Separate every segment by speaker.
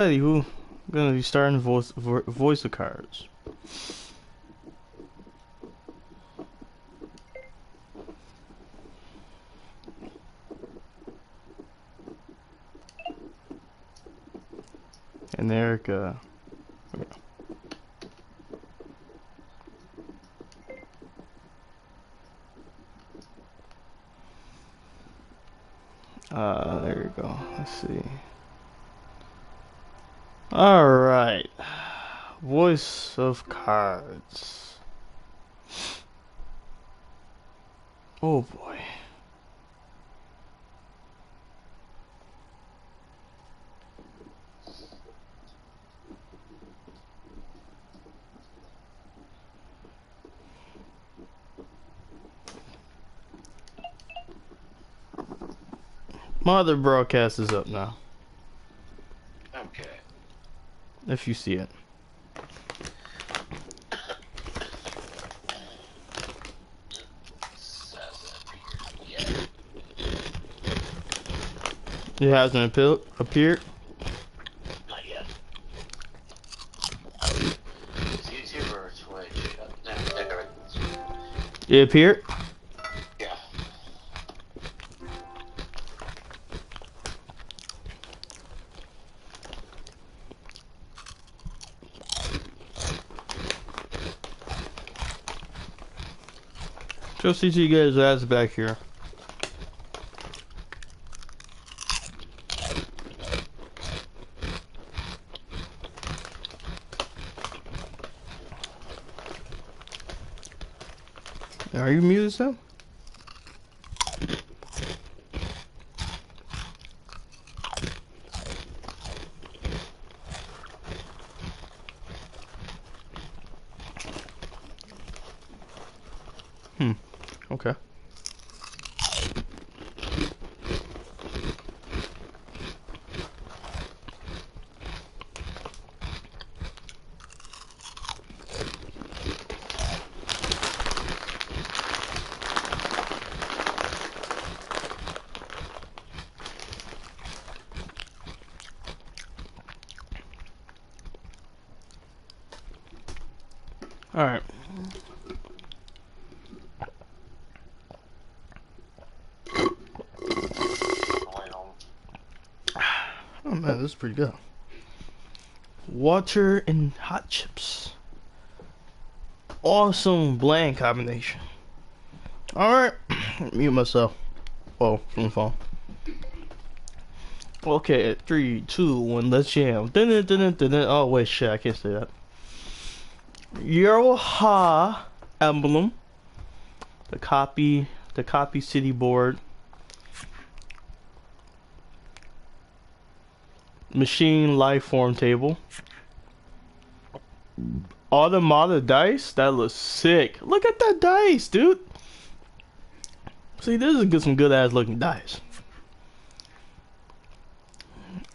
Speaker 1: Who gonna be starting voice of cards? And Erica. There you go. Let's see. Alright. Voice of cards. Oh boy. My other broadcast is up now.
Speaker 2: Okay.
Speaker 1: If you see it. It hasn't appeared?
Speaker 2: Not yet. It's YouTube or Twitch?
Speaker 1: It appeared?
Speaker 2: Yeah.
Speaker 1: Just see you guys' ass back here. Are you muted, Sam? Okay. All right. Oh man, this is pretty good. Water and hot chips. Awesome blend combination. Alright. Mute myself. Oh, from the phone. Okay, 3, 2, 1, let's jam. Dun -dun -dun -dun -dun -dun. Oh wait, shit, I can't say that. Yoha emblem. The copy city board. Machine life form table. Automata dice? That looks sick. Look at that dice, dude. See, this is some good ass looking dice.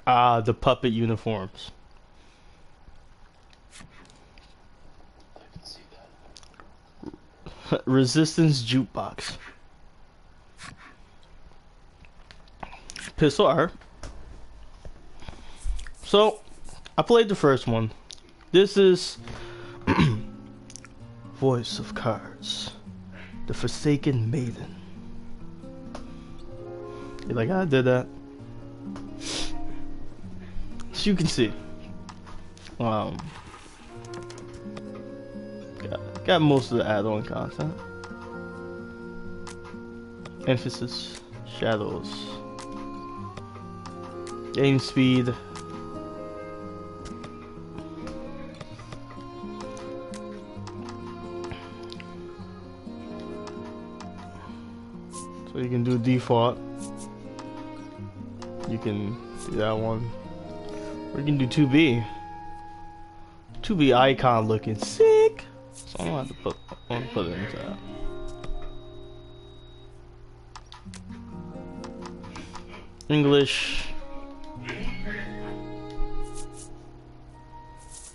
Speaker 1: Ah, the puppet uniforms.
Speaker 2: I can see that.
Speaker 1: Resistance jukebox. Pistol art. So, I played the first one. This is Voice of Cards. The Forsaken Maiden. You like how I did that? So you can see. Got most of the add-on content. Emphasis, shadows, game speed. So you can do default. You can do that one. Or you can do 2B. 2B icon looking sick. So I'm gonna have to put it into that. English.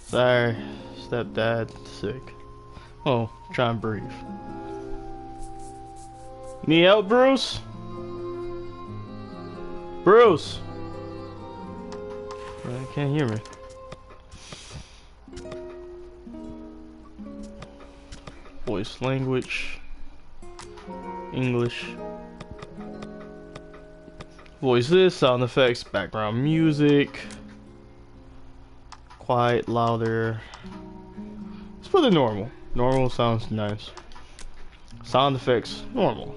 Speaker 1: Sorry, stepdad sick. Oh, try and breathe. Me out, Bruce? Bruce! I can't hear me. Voice language. English. Voices, sound effects, background music. Quiet, louder. Let's put it normal. Normal sounds nice. Sound effects, normal.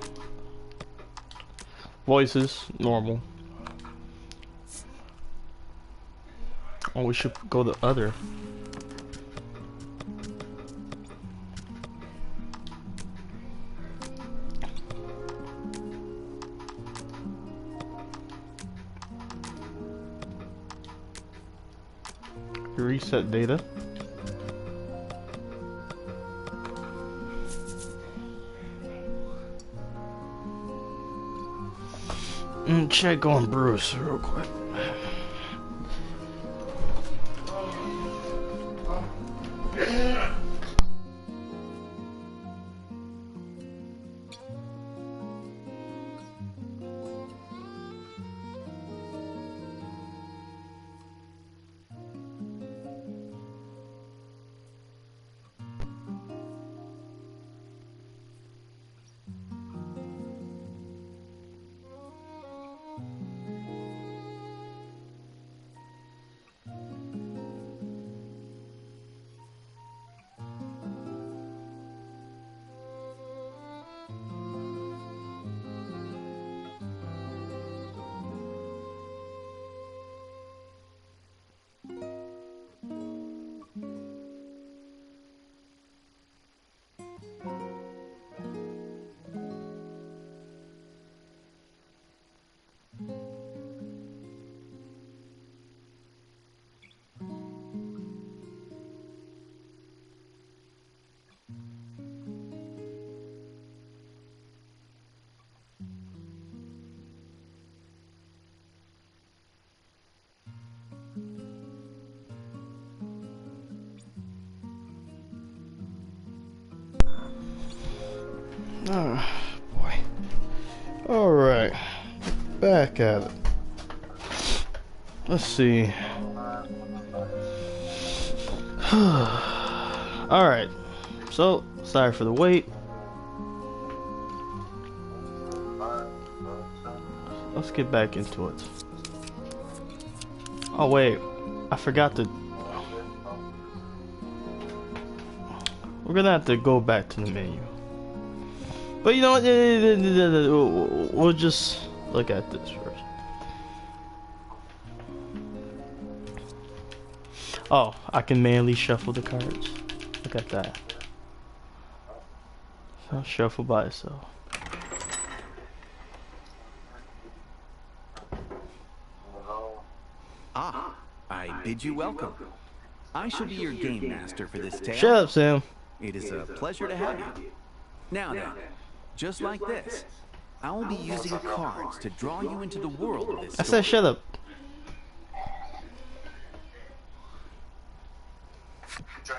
Speaker 1: Voices, normal. Oh, we should go the other. Reset data. Check on Bruce real quick. Oh, boy. Alright. Back at it. Let's see. Alright. So, sorry for the wait. Let's get back into it. Oh, wait. I forgot to... We're gonna have to go back to the menu. But you know what? We'll just look at this first. Oh, I can manually shuffle the cards. Look at that. So shuffle by itself.
Speaker 3: Ah, I bid you welcome. I shall be your game master for this tale.
Speaker 1: Shut up, Sam.
Speaker 3: It is a pleasure to have you. Now then, just like this, I will be using cards to draw you into the world of this story.
Speaker 1: I said shut up.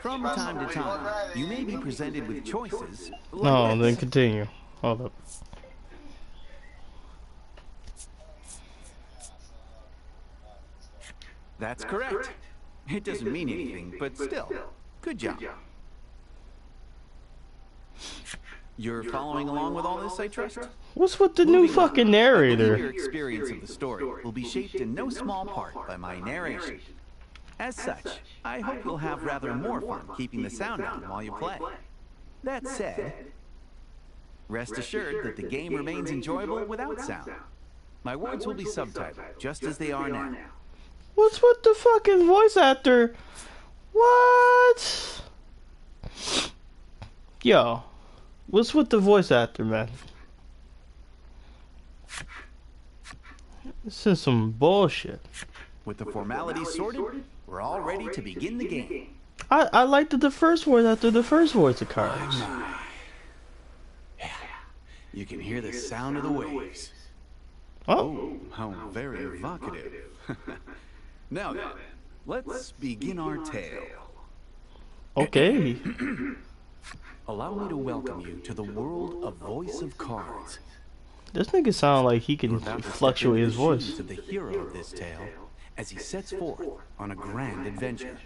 Speaker 3: From time to time, you may be presented with choices.
Speaker 1: No,
Speaker 3: Like
Speaker 1: then
Speaker 3: this.
Speaker 1: continue. Hold up.
Speaker 3: That's correct. It doesn't mean anything, but still, good job. You're following along with all this, I trust?
Speaker 1: What's with the new
Speaker 3: Moving on,
Speaker 1: fucking
Speaker 3: I believe
Speaker 1: narrator?
Speaker 3: your experience of the story will be shaped in no small part by my narration. As such, I hope you'll have rather more fun keeping the sound on while you play. That said, rest assured that the game remains enjoyable without sound. My words will be subtitled, just as they are now.
Speaker 1: What's with the fucking voice actor? What? Yo, what's with the voice actor, man? This is some bullshit.
Speaker 3: With the formalities sorted, we're all ready to begin the game.
Speaker 1: I liked the first voice actor, the first voice of cards.
Speaker 3: Yeah, you can hear the sound of the waves.
Speaker 1: Oh,
Speaker 3: How very evocative. Now then, let's begin our tale.
Speaker 1: okay.
Speaker 3: Allow me to welcome you to the world of Voice of Cards.
Speaker 1: This nigga sound like he can
Speaker 3: You're about to step
Speaker 1: fluctuate
Speaker 3: into
Speaker 1: his
Speaker 3: the
Speaker 1: voice.
Speaker 3: shoes of the hero of this tale as he sets forth on a grand adventure.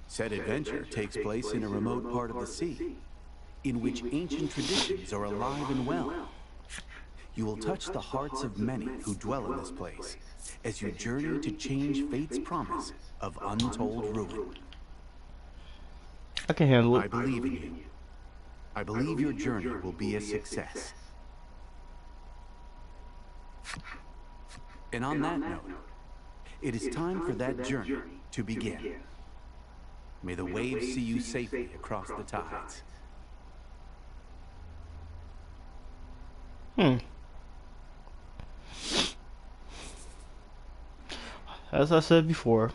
Speaker 3: Said adventure takes place in a remote part of the sea, in which ancient traditions are alive and well. You will touch the hearts of many who dwell in this place, as you journey to change fate's promise of untold ruin.
Speaker 1: I can handle
Speaker 3: I
Speaker 1: it.
Speaker 3: believe in you. I believe your journey will be a success. And on that note, it is time for that journey to begin. May the waves see you safely across the tides.
Speaker 1: As I said before,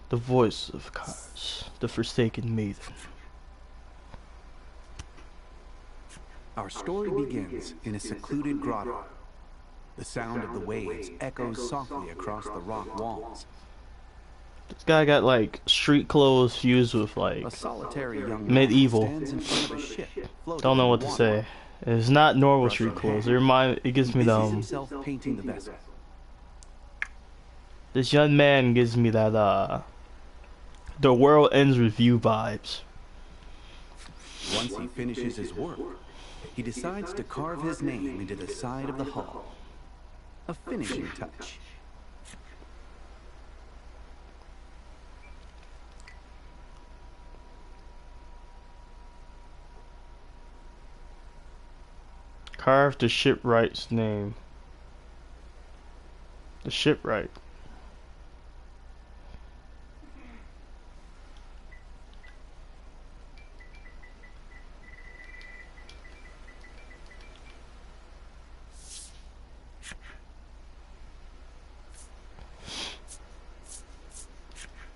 Speaker 1: the voice of Kars, the Forsaken Maiden.
Speaker 3: Our story begins in a secluded grotto. The sound of the waves echoes softly across the rock walls.
Speaker 1: This guy got like street clothes fused with like
Speaker 3: A solitary young man
Speaker 1: medieval.
Speaker 3: stands in front of a ship floating
Speaker 1: Don't know
Speaker 3: in
Speaker 1: what
Speaker 3: the
Speaker 1: to
Speaker 3: water.
Speaker 1: say. It's not normal
Speaker 3: Brush
Speaker 1: street
Speaker 3: of
Speaker 1: clothes.
Speaker 3: hand.
Speaker 1: It gives
Speaker 3: He
Speaker 1: me
Speaker 3: busies himself painting the vessel.
Speaker 1: this young man gives me that the world ends with you vibes.
Speaker 3: Once he finishes his work, he decides to carve his name into the side of the hull. A finishing touch.
Speaker 1: Carve the shipwright's name. The shipwright.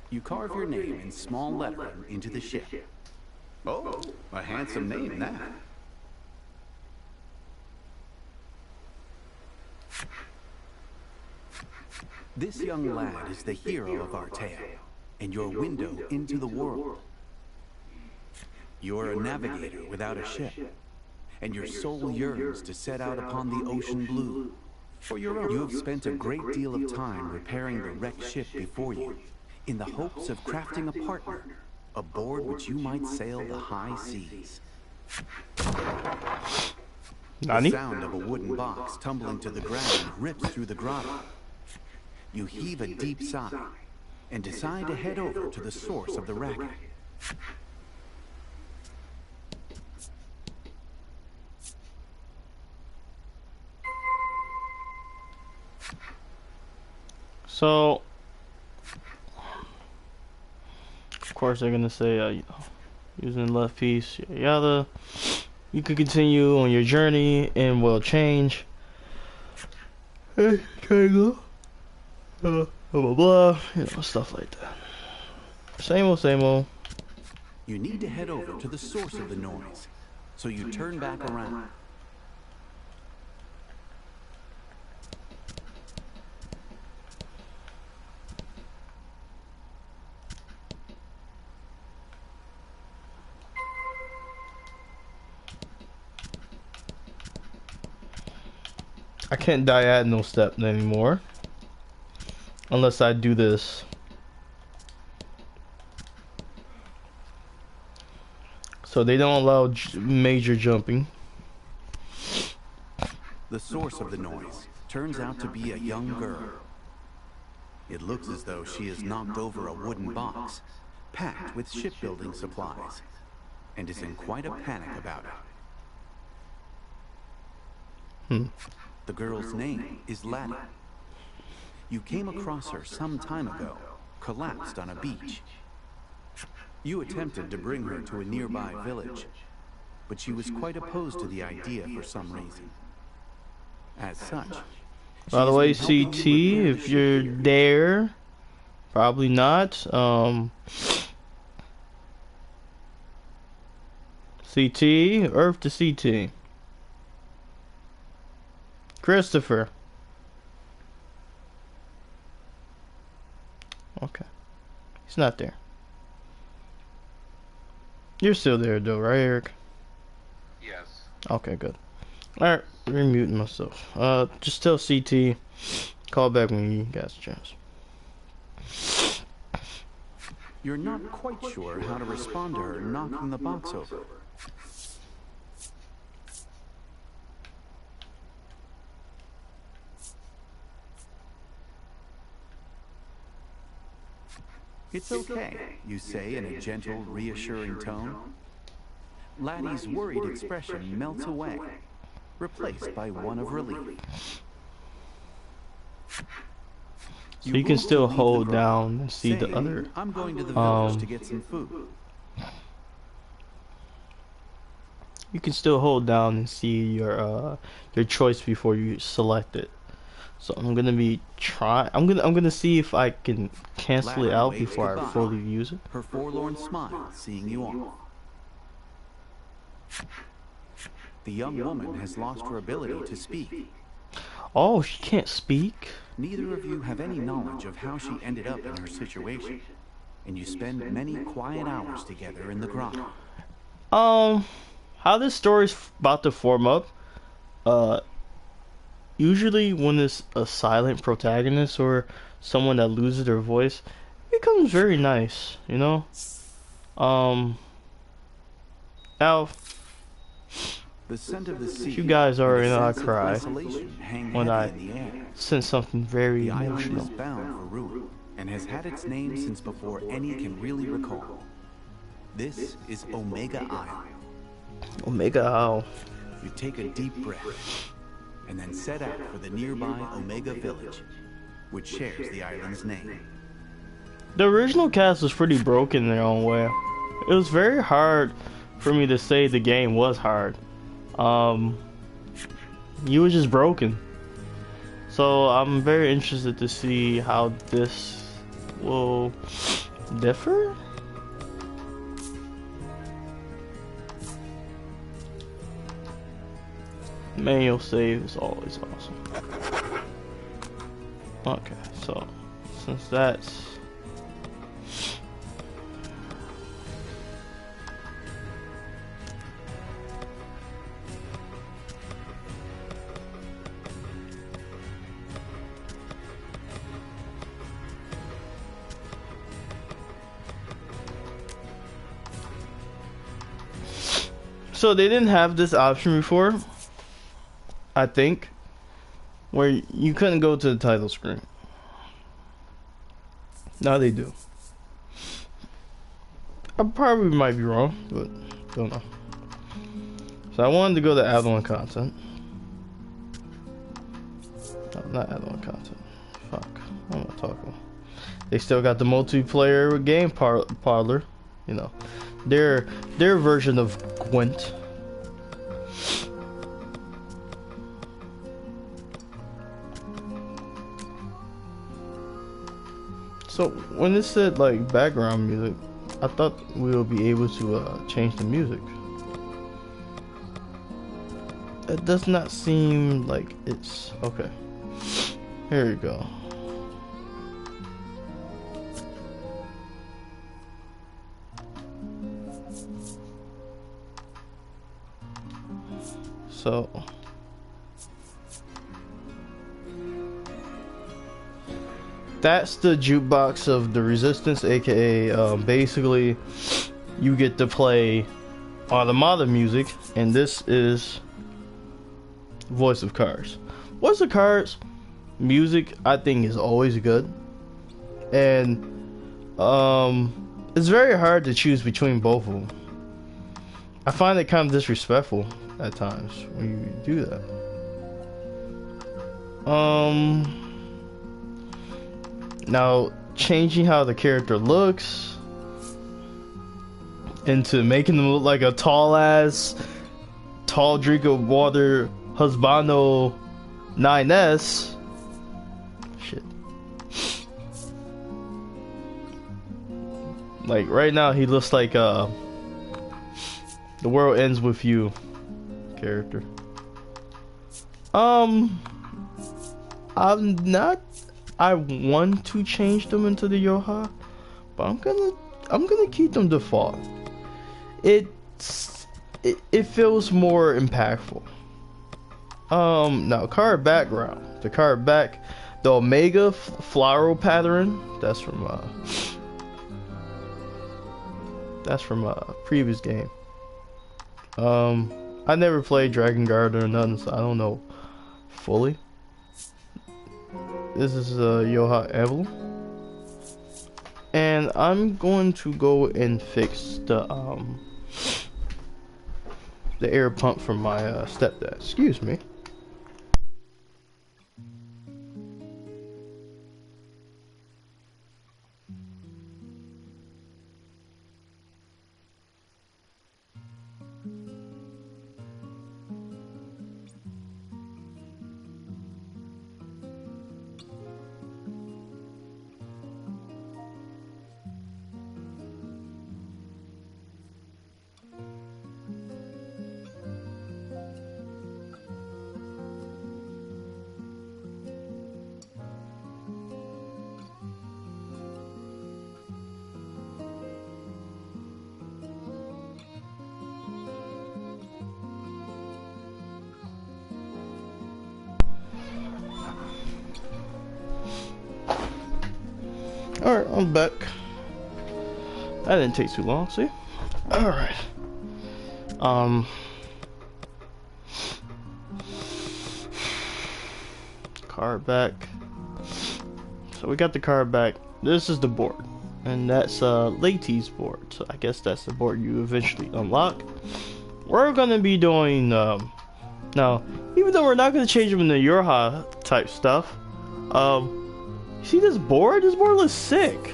Speaker 3: You carve your name in small lettering into the ship. Oh, a handsome name that. This young lad is the hero of our tale, and your window into the world. You are a navigator without a ship, and your soul yearns to set out upon the ocean blue. For your own, you have spent a great deal of time repairing the wrecked ship before you, in the hopes of crafting a partner, aboard which you might sail the high seas.
Speaker 1: Nani?
Speaker 3: The sound of a wooden box tumbling to the ground rips through the grotto. You heave a deep sigh and decide to head over to the source of the racket.
Speaker 1: So, of course, they're gonna say, you know, using the left piece, yada yada. You can continue on your journey and will change. Hey, triangle. Blah blah blah. You know, stuff like that. Same old, same old.
Speaker 3: You need to head over to the source of the noise, so you turn back around.
Speaker 1: I can't diagonal step anymore. Unless I do this. So they don't allow major jumping.
Speaker 3: The source of the noise turns out to be a young girl. It looks as though she has knocked over a wooden box, packed with shipbuilding supplies, and is in quite a panic about it. The girl's name is Laddie. You came across her some time ago, collapsed on a beach. You attempted to bring her to a nearby village, but she was quite opposed to the idea for some reason. As such,
Speaker 1: By the way,
Speaker 3: she's been helping
Speaker 1: CT,
Speaker 3: you repair the
Speaker 1: if you're
Speaker 3: ship here.
Speaker 1: there, probably not. CT, Earth to CT. Christopher. Okay. He's not there. You're still there though, right, Eric?
Speaker 2: Yes.
Speaker 1: Okay, good. Alright, remuting myself. Just tell CT Call back when you got a chance.
Speaker 3: You're not quite sure how to respond to her knocking the box over. It's okay, you say in a gentle, reassuring tone. Laddie's worried expression melts away, replaced by one of relief.
Speaker 1: So you can still hold down and see the other.
Speaker 3: I'm going to the village to get some food.
Speaker 1: You can still hold down and see your choice before you select it. So I'm gonna see if I can cancel it out before I fully use it.
Speaker 3: Her forlorn smile seeing you off. The young woman has lost her ability to speak.
Speaker 1: Oh, she can't speak?
Speaker 3: Neither of you have any knowledge of how she ended up in her situation, and you spend many quiet hours together in the grotto.
Speaker 1: How this story's about to form up, usually when it's a silent protagonist or someone that loses their voice, it becomes very nice, you know? Now,
Speaker 3: The scent of the sea,
Speaker 1: you guys already know I
Speaker 3: sense of
Speaker 1: cry
Speaker 3: isolation hang
Speaker 1: when
Speaker 3: heavy
Speaker 1: I
Speaker 3: in the air.
Speaker 1: sense something very
Speaker 3: The island
Speaker 1: emotional.
Speaker 3: is bound for ruin, and has had its name since before any can really recall. This is Omega Isle.
Speaker 1: Omega Owl.
Speaker 3: You take a deep breath, and then set out for the nearby Omega Village, which shares the island's name.
Speaker 1: The original cast was pretty broken in their own way. It was very hard for me to say the game was hard. You were just broken. So I'm very interested to see how this will differ. Manual save is always awesome. Okay, so since that's so they didn't have this option before, I think, where you couldn't go to the title screen. Now they do. I probably might be wrong, but don't know. So I wanted to go to add-on content. No, not add-on content. Fuck, what am I talking? They still got the multiplayer game parlor, you know, their version of Gwent. So when it said like background music, I thought we would be able to change the music. It does not seem like it's okay. Here we go. So that's the jukebox of the Resistance, aka basically you get to play Automata music, and this is Voice of Cards. Voice of Cards music I think is always good, and it's very hard to choose between both of them. I find it kind of disrespectful at times when you do that. Now changing how the character looks into making them look like a tall drink of water husbando 9S. Shit. Like right now he looks like The World Ends With You character. I want to change them into the Yoha, but I'm gonna keep them default. It feels more impactful. Now card background. The card The Omega floral pattern. That's from a previous game. I never played Dragon Guard or nothing, so I don't know fully. This is Yoha Evil, and I'm going to go and fix the air pump from my stepdad. Excuse me. Alright, I'm back. That didn't take too long, see? Alright. Car back. So we got the car back. This is the board. And that's Laty's board. So I guess that's the board you eventually unlock. We're gonna be doing now, even though we're not gonna change them into Yorha type stuff, you see this board? This board looks sick.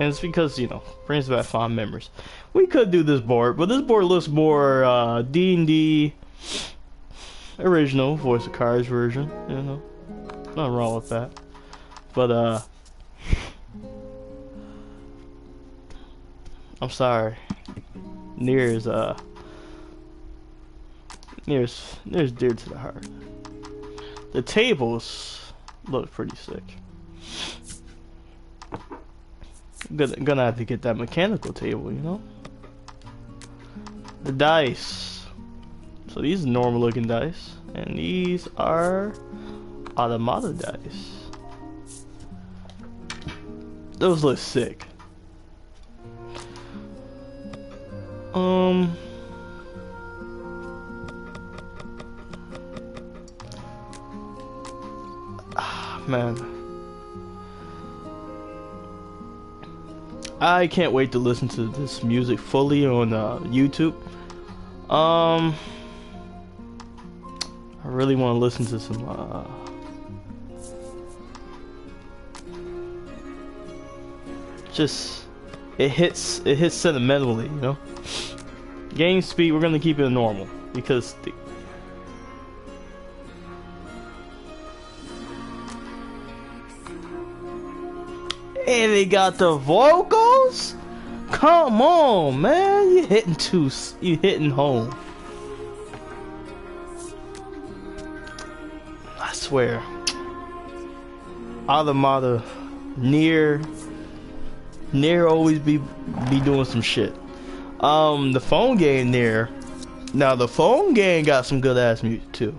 Speaker 1: And it's because, you know, brings back fond memories. We could do this board, but this board looks more D&D original Voice of Cards version, you know. Nothing wrong with that. But I'm sorry. Near's dear to the heart. The tables look pretty sick. Gonna have to get that mechanical table, you know. The dice. So these are normal looking dice, and these are automata dice. Those look sick. Man, I can't wait to listen to this music fully on YouTube. I really want to listen to some just it hits sentimentally, you know. Game speed, we're gonna keep it normal because and they got the vocals. Come on, man, you hitting home. I swear, Automata, near always be doing some shit. The phone game there. Now the phone game got some good ass music too.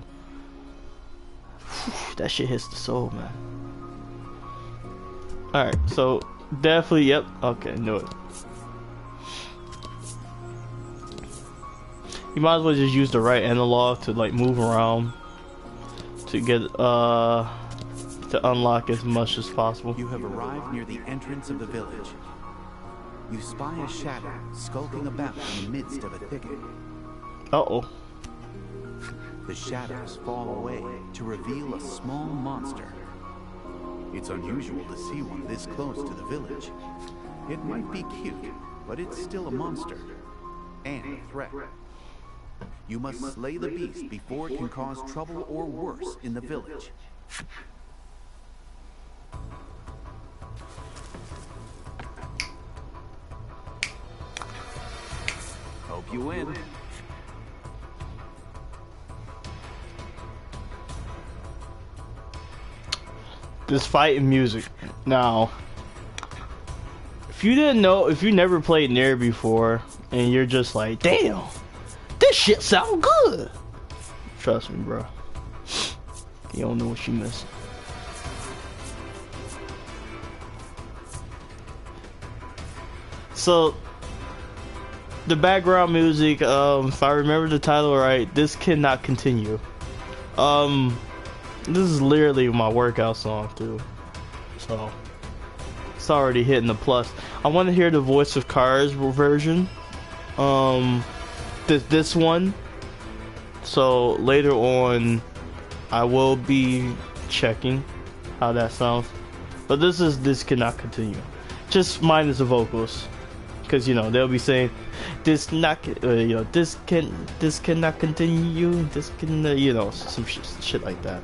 Speaker 1: That shit hits the soul, man. Alright, so definitely, yep. Okay, knew it. You might as well just use the right analog to like move around to get to unlock as much as possible.
Speaker 3: You have arrived near the entrance of the village. You spy a shadow skulking about in the midst of a thicket.
Speaker 1: Uh-oh.
Speaker 3: The shadows fall away to reveal a small monster. It's unusual to see one this close to the village. It might be cute, but it's still a monster and a threat. You must slay the beast before it can cause trouble or worse in the village. Hope you win.
Speaker 1: This fighting music. Now, if you didn't know, if you never played Nier before, and you're just like, damn, this shit sound good. Trust me, bro. You don't know what you missing. So the background music, if I remember the title right, this cannot continue. This is literally my workout song too, so it's already hitting the plus. I want to hear the Voice of Cars version, this one. So later on, I will be checking how that sounds. But this cannot continue, just minus the vocals, because you know they'll be saying this cannot continue, this can you know, some shit like that.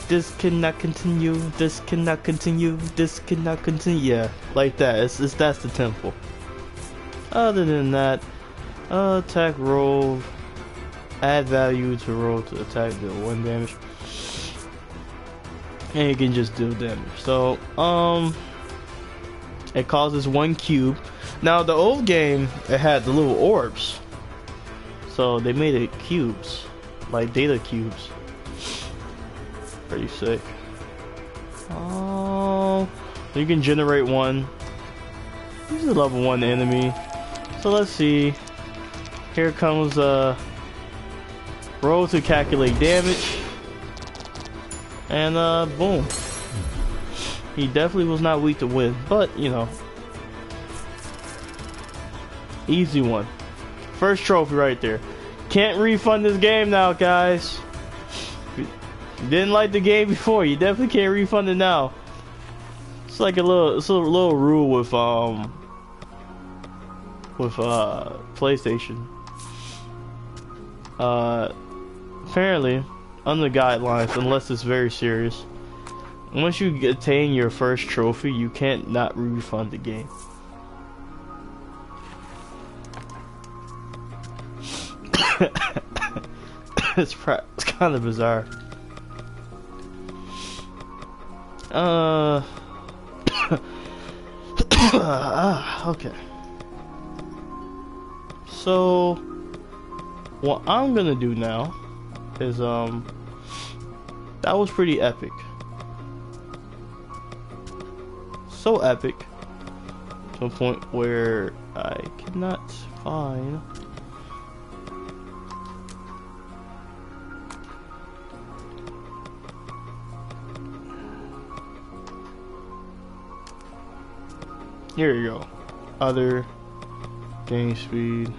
Speaker 1: This cannot continue, this cannot continue, this cannot continue. Yeah, like that. It's that's the tempo. Other than that, attack roll, add value to roll to attack, deal 1 damage, and you can just deal damage. So it causes 1 cube. Now the old game, it had the little orbs, so they made it cubes, like data cubes. Pretty sick. Oh, you can generate 1. This is a level 1 enemy. So let's see. Here comes roll to calculate damage, and boom. He definitely was not weak to win, but you know, easy one. First trophy right there. Can't refund this game now, guys. If you didn't like the game before, you definitely can't refund it now. It's like a little rule with PlayStation. Apparently, under the guidelines, unless it's very serious, once you attain your first trophy, you can't not refund the game. It's kind of bizarre. Okay. So what I'm gonna do now is that was pretty epic. So epic to a point where I cannot find here you go. Other game speed.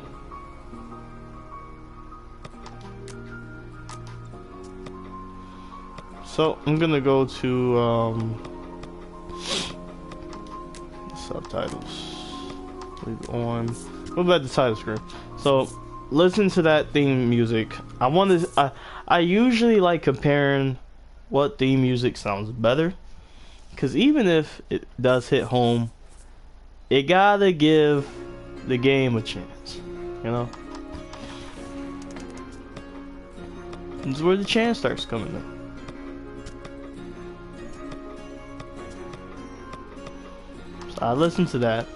Speaker 1: So I'm gonna go to subtitles. Leave on. Go back to the title screen. So listen to that theme music. I usually like comparing what theme music sounds better, because even if it does hit home, it gotta give the game a chance, you know? This is where the chance starts coming in. So I listen to that.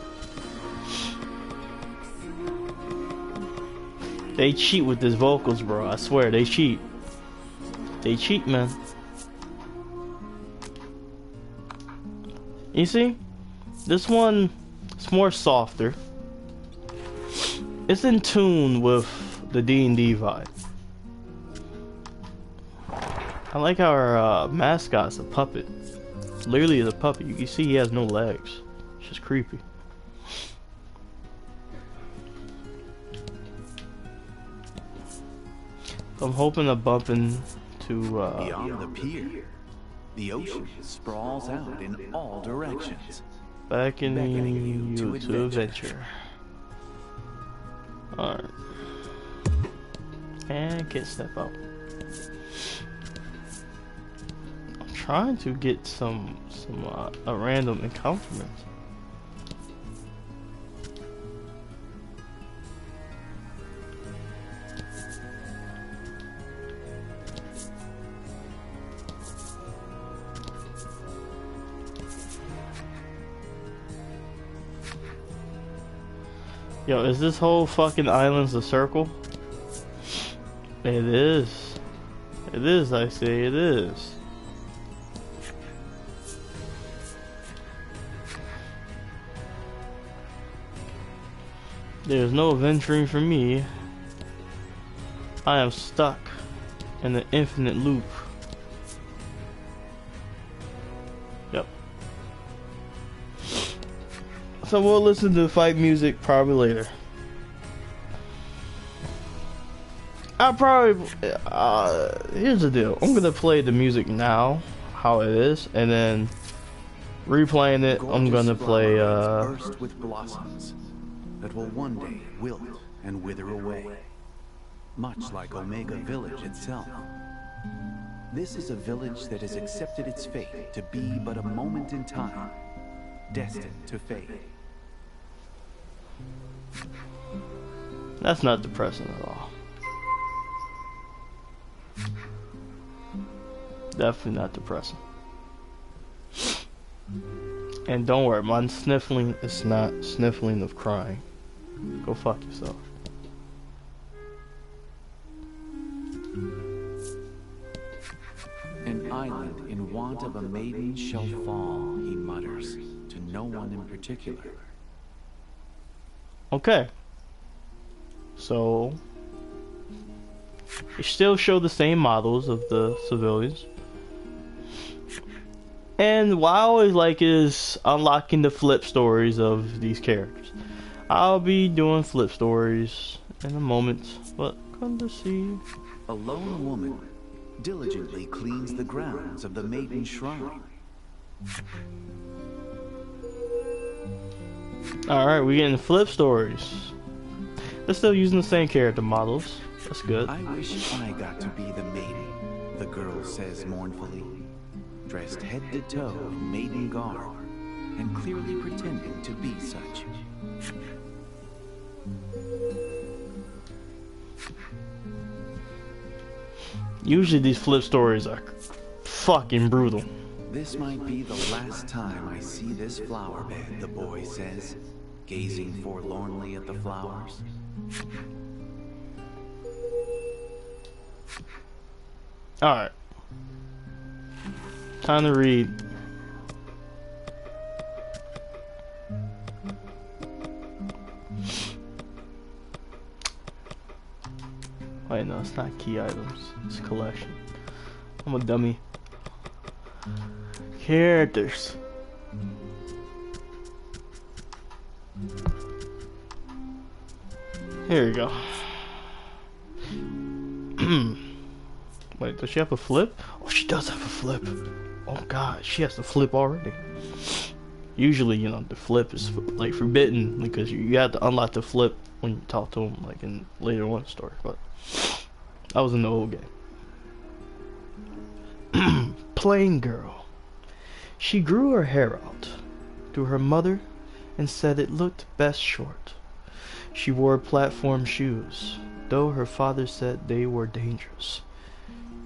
Speaker 1: They cheat with this vocals, bro. I swear, they cheat. They cheat, man. You see? This one, it's more softer. It's in tune with the D&D vibe. I like how our mascot's a puppet. Literally is a puppet. You can see he has no legs. It's just creepy. I'm hoping to bump into
Speaker 3: Beyond the pier, the ocean sprawls out in all directions,
Speaker 1: beckoning you to adventure. Alright. And can't step out. I'm trying to get some a random encounterment. Yo, is this whole fucking island's a circle? It is. It is, I say it is. There's no venturing for me. I am stuck in an infinite loop. Yep. So we'll listen to fight music probably later. I probably here's the deal. I'm gonna play the music now, how it is, and then replaying it. I'm gonna play
Speaker 3: burst with blossoms that will one day wilt and wither away, much like Omega Village itself. This is a village that has accepted its fate to be but a moment in time, destined to fade.
Speaker 1: That's not depressing at all. Definitely not depressing. And don't worry, my sniffling is not sniffling of crying. Go fuck yourself.
Speaker 3: An island in want of a maiden shall fall, he mutters, to no one in particular.
Speaker 1: Okay. So they still show the same models of the civilians. And what I always like is unlocking the flip stories of these characters. I'll be doing flip stories in a moment, but come to see.
Speaker 3: A lone woman diligently cleans the grounds of the maiden shrine.
Speaker 1: Alright, we're getting flip stories. They're still using the same character models. That's good.
Speaker 3: I wish I got to be the maiden, the girl says mournfully, dressed head to toe in maiden garb, and clearly pretending to be such.
Speaker 1: Usually these flip stories are fucking brutal.
Speaker 3: This might be the last time I see this flower bed, the boy says, gazing forlornly at the flowers.
Speaker 1: Alright. Time to read. Wait, no, it's not key items. It's collection. I'm a dummy. Characters. Here we go. Wait, does she have a flip? Oh, she does have a flip. Oh god, she has to flip already. Usually, you know, the flip is like forbidden because you have to unlock the flip when you talk to him, like in later on the story. But that was in the old game. Plain girl. She grew her hair out to her mother and said it looked best short. She wore platform shoes, though her father said they were dangerous.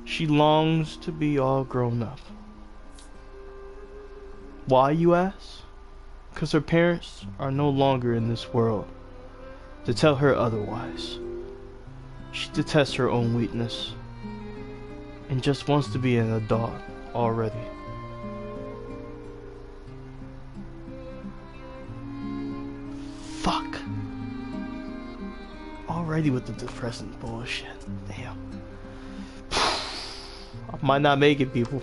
Speaker 1: She longs to be all grown up. Why, you ask? Because her parents are no longer in this world to tell her otherwise. She detests her own weakness and just wants to be an adult already. Fuck. Already with the depressing bullshit. Damn. I might not make it, people.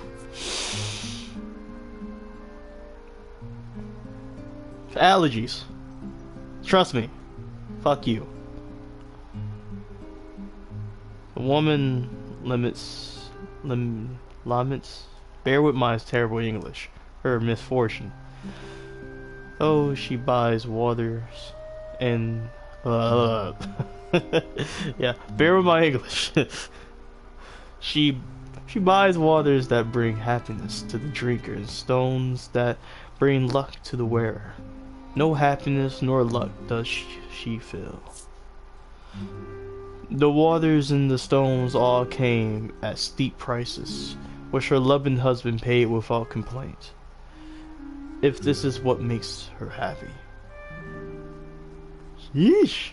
Speaker 1: Allergies. Trust me. Fuck you. The woman laments. Bear with my terrible English. Her misfortune. Oh, she buys waters and yeah, bear with my English. She buys waters that bring happiness to the drinker and stones that bring luck to the wearer. No happiness nor luck does she feel. The waters and the stones all came at steep prices, which her loving husband paid without complaint. If this is what makes her happy. Yeesh.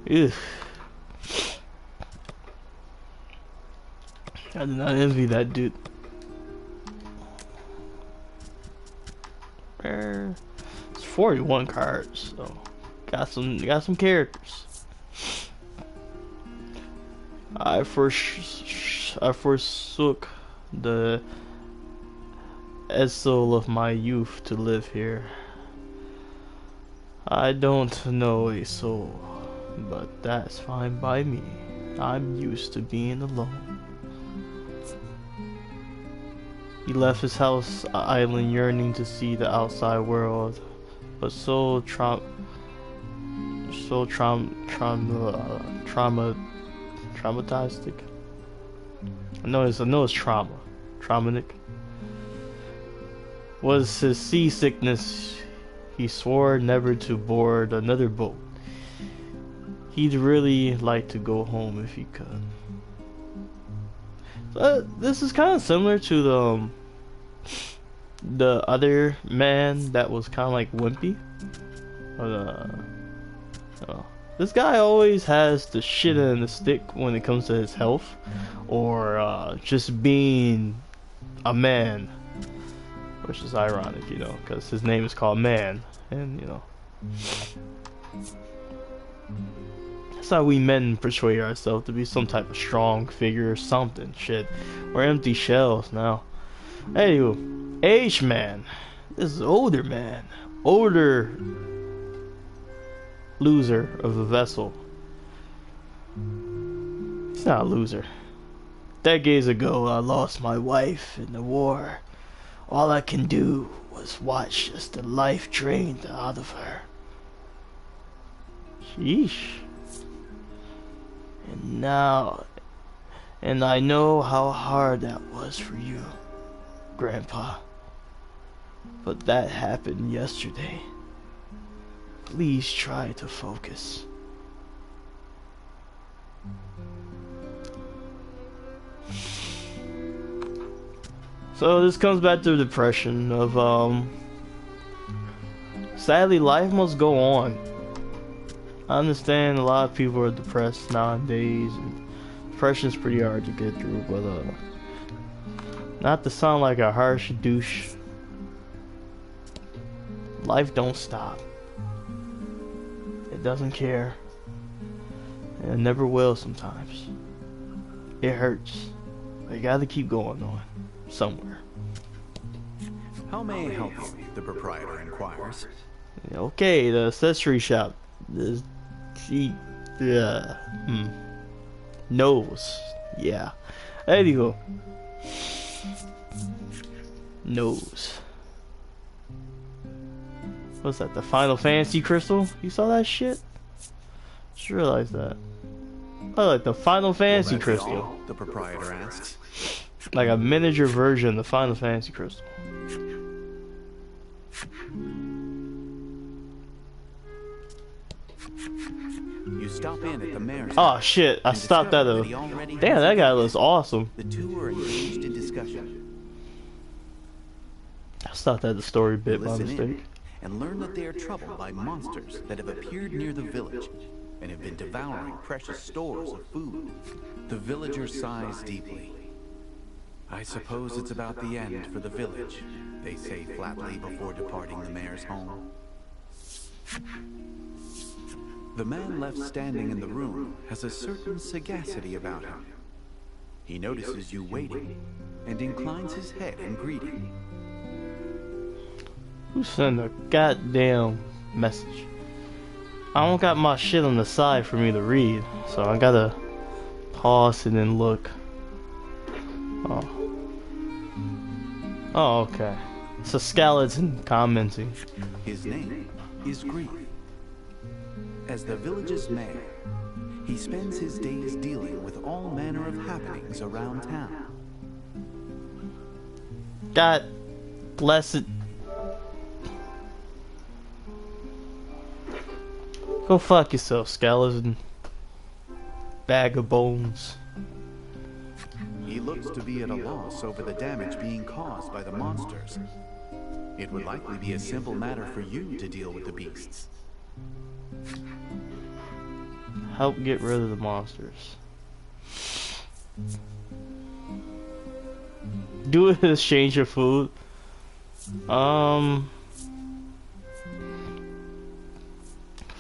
Speaker 1: Ugh. I did not envy that dude. It's 41 cards, so got some characters. I forsook the soul of my youth to live here. I don't know a soul, but that's fine by me. I'm used to being alone. He left his house island yearning to see the outside world, but traumatized. I know it's trauma. Traumatic. Was his seasickness. He swore never to board another boat. He'd really like to go home if he could. This is kind of similar to the other man that was kind of like wimpy. This guy always has the shit in the stick when it comes to his health, or just being a man, which is ironic, you know, because his name is called Man, and you know, that's how we men persuade ourselves to be some type of strong figure or something. Shit, we're empty shells now. Anywho, aged man. This is older man, older loser of a vessel. He's not a loser. Decades ago, I lost my wife in the war. All I can do was watch as the life drained out of her. Sheesh. And I know how hard that was for you, Grandpa. But that happened yesterday. Please try to focus. So this comes back to the depression of sadly life must go on. I understand a lot of people are depressed nowadays, and depression's pretty hard to get through, but not to sound like a harsh douche, life don't stop. It doesn't care. And it never will sometimes. It hurts. But you gotta keep going on. Somewhere.
Speaker 3: How may I help you? The proprietor inquires.
Speaker 1: Okay, the accessory shop. Nose. Yeah. Anywho. Nose. What's that? The Final Fantasy crystal? You saw that shit? Just realized that. Oh, like the Final Fantasy crystal.
Speaker 3: All? The proprietor asks.
Speaker 1: Like a miniature version of the Final Fantasy crystal.
Speaker 3: You stop in at the mayor's.
Speaker 1: Oh shit! I stopped at a. Damn, that guy looks awesome.
Speaker 3: The two are engaged in discussion.
Speaker 1: I stopped at the story bit by mistake.
Speaker 3: And learn that they are troubled by monsters that have appeared near the village and have been devouring precious stores of food. The villagers sighs deeply. I suppose it's about the end for the village, they say flatly before departing the mayor's home. The man left standing in the room has a certain sagacity about him. He notices you waiting and inclines his head in greeting.
Speaker 1: Who sent a goddamn message? I don't got my shit on the side for me to read, so I gotta pause and then look. Oh. Oh, okay. It's a skeleton commenting.
Speaker 3: His name is Grief. As the village's mayor, he spends his days dealing with all manner of happenings around town.
Speaker 1: God bless it. Go fuck yourself, skeleton. Bag of bones.
Speaker 3: He looks to be at a loss over the damage being caused by the monsters. It would likely be a simple matter for you to deal with the beasts.
Speaker 1: Help get rid of the monsters. Do an exchange of food.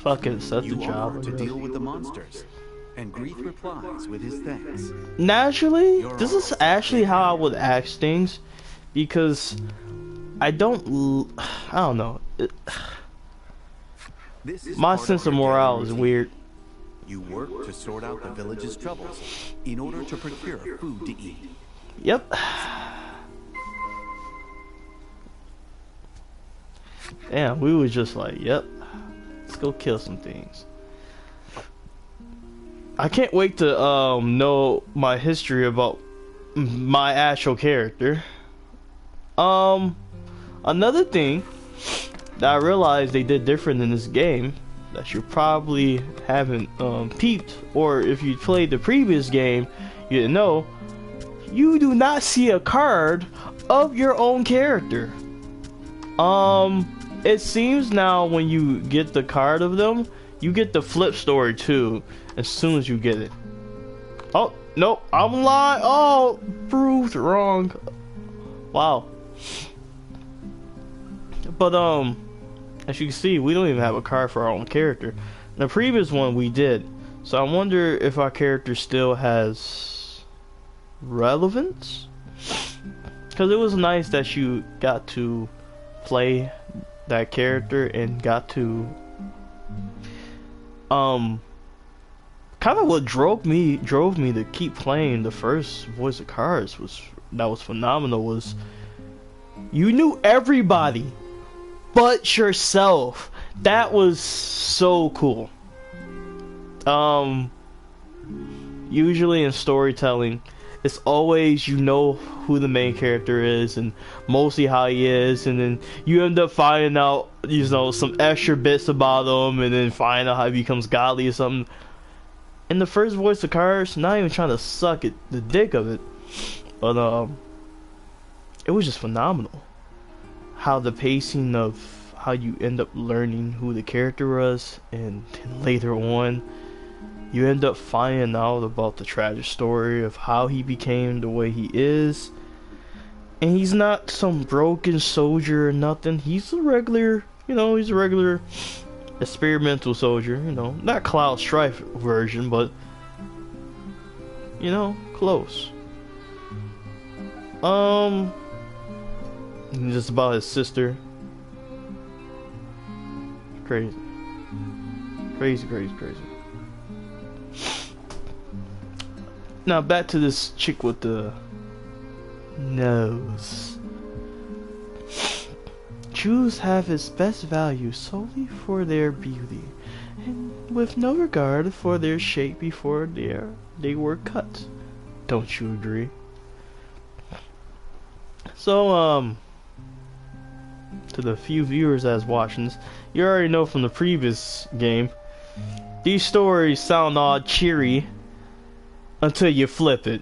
Speaker 1: fucking set the
Speaker 3: You
Speaker 1: job.
Speaker 3: offer
Speaker 1: I
Speaker 3: to
Speaker 1: guess.
Speaker 3: deal with the monsters, and Grief replies with his thanks.
Speaker 1: Naturally,
Speaker 3: You're
Speaker 1: this
Speaker 3: all
Speaker 1: is
Speaker 3: set
Speaker 1: actually
Speaker 3: there.
Speaker 1: how I would ask things, because I don't. I don't know.
Speaker 3: This is
Speaker 1: My
Speaker 3: part
Speaker 1: sense
Speaker 3: your
Speaker 1: of morale
Speaker 3: daily
Speaker 1: is
Speaker 3: routine.
Speaker 1: weird.
Speaker 3: You work to sort out the village's troubles in order to procure food to eat.
Speaker 1: Yep. Damn, we were just like, yep. Let's go kill some things. I can't wait to know my history about my actual character. Another thing that I realized they did different in this game that you probably haven't peeped, or if you played the previous game, you didn't know. You do not see a card of your own character. It seems now when you get the card of them, you get the flip story too, as soon as you get it. Oh, nope, I'm lying. Oh, proved wrong. Wow. But, as you can see, we don't even have a card for our own character. In the previous one, we did. So I wonder if our character still has relevance? Because it was nice that you got to play that character and got to kind of what drove me to keep playing the first Voice of Cards was phenomenal was you knew everybody but yourself. That was so cool. Usually in storytelling, it's always you know who the main character is and mostly how he is, and then you end up finding out, you know, some extra bits about him, and then find out how he becomes godly or something. In the first Voice of Cards, not even trying to suck it the dick of it, but it was just phenomenal. How the pacing of how you end up learning who the character was, and then later on you end up finding out about the tragic story of how he became the way he is. And he's not some broken soldier or nothing. He's a regular, you know, he's a regular experimental soldier, you know. Not Cloud Strife version, but, you know, close. Just about his sister. Crazy. Crazy, crazy, crazy. Now back to this chick with the nose. Jews have its best value solely for their beauty, and with no regard for their shape before they were cut. Don't you agree? So, to the few viewers that's watching this, you already know from the previous game, these stories sound all cheery until you flip it.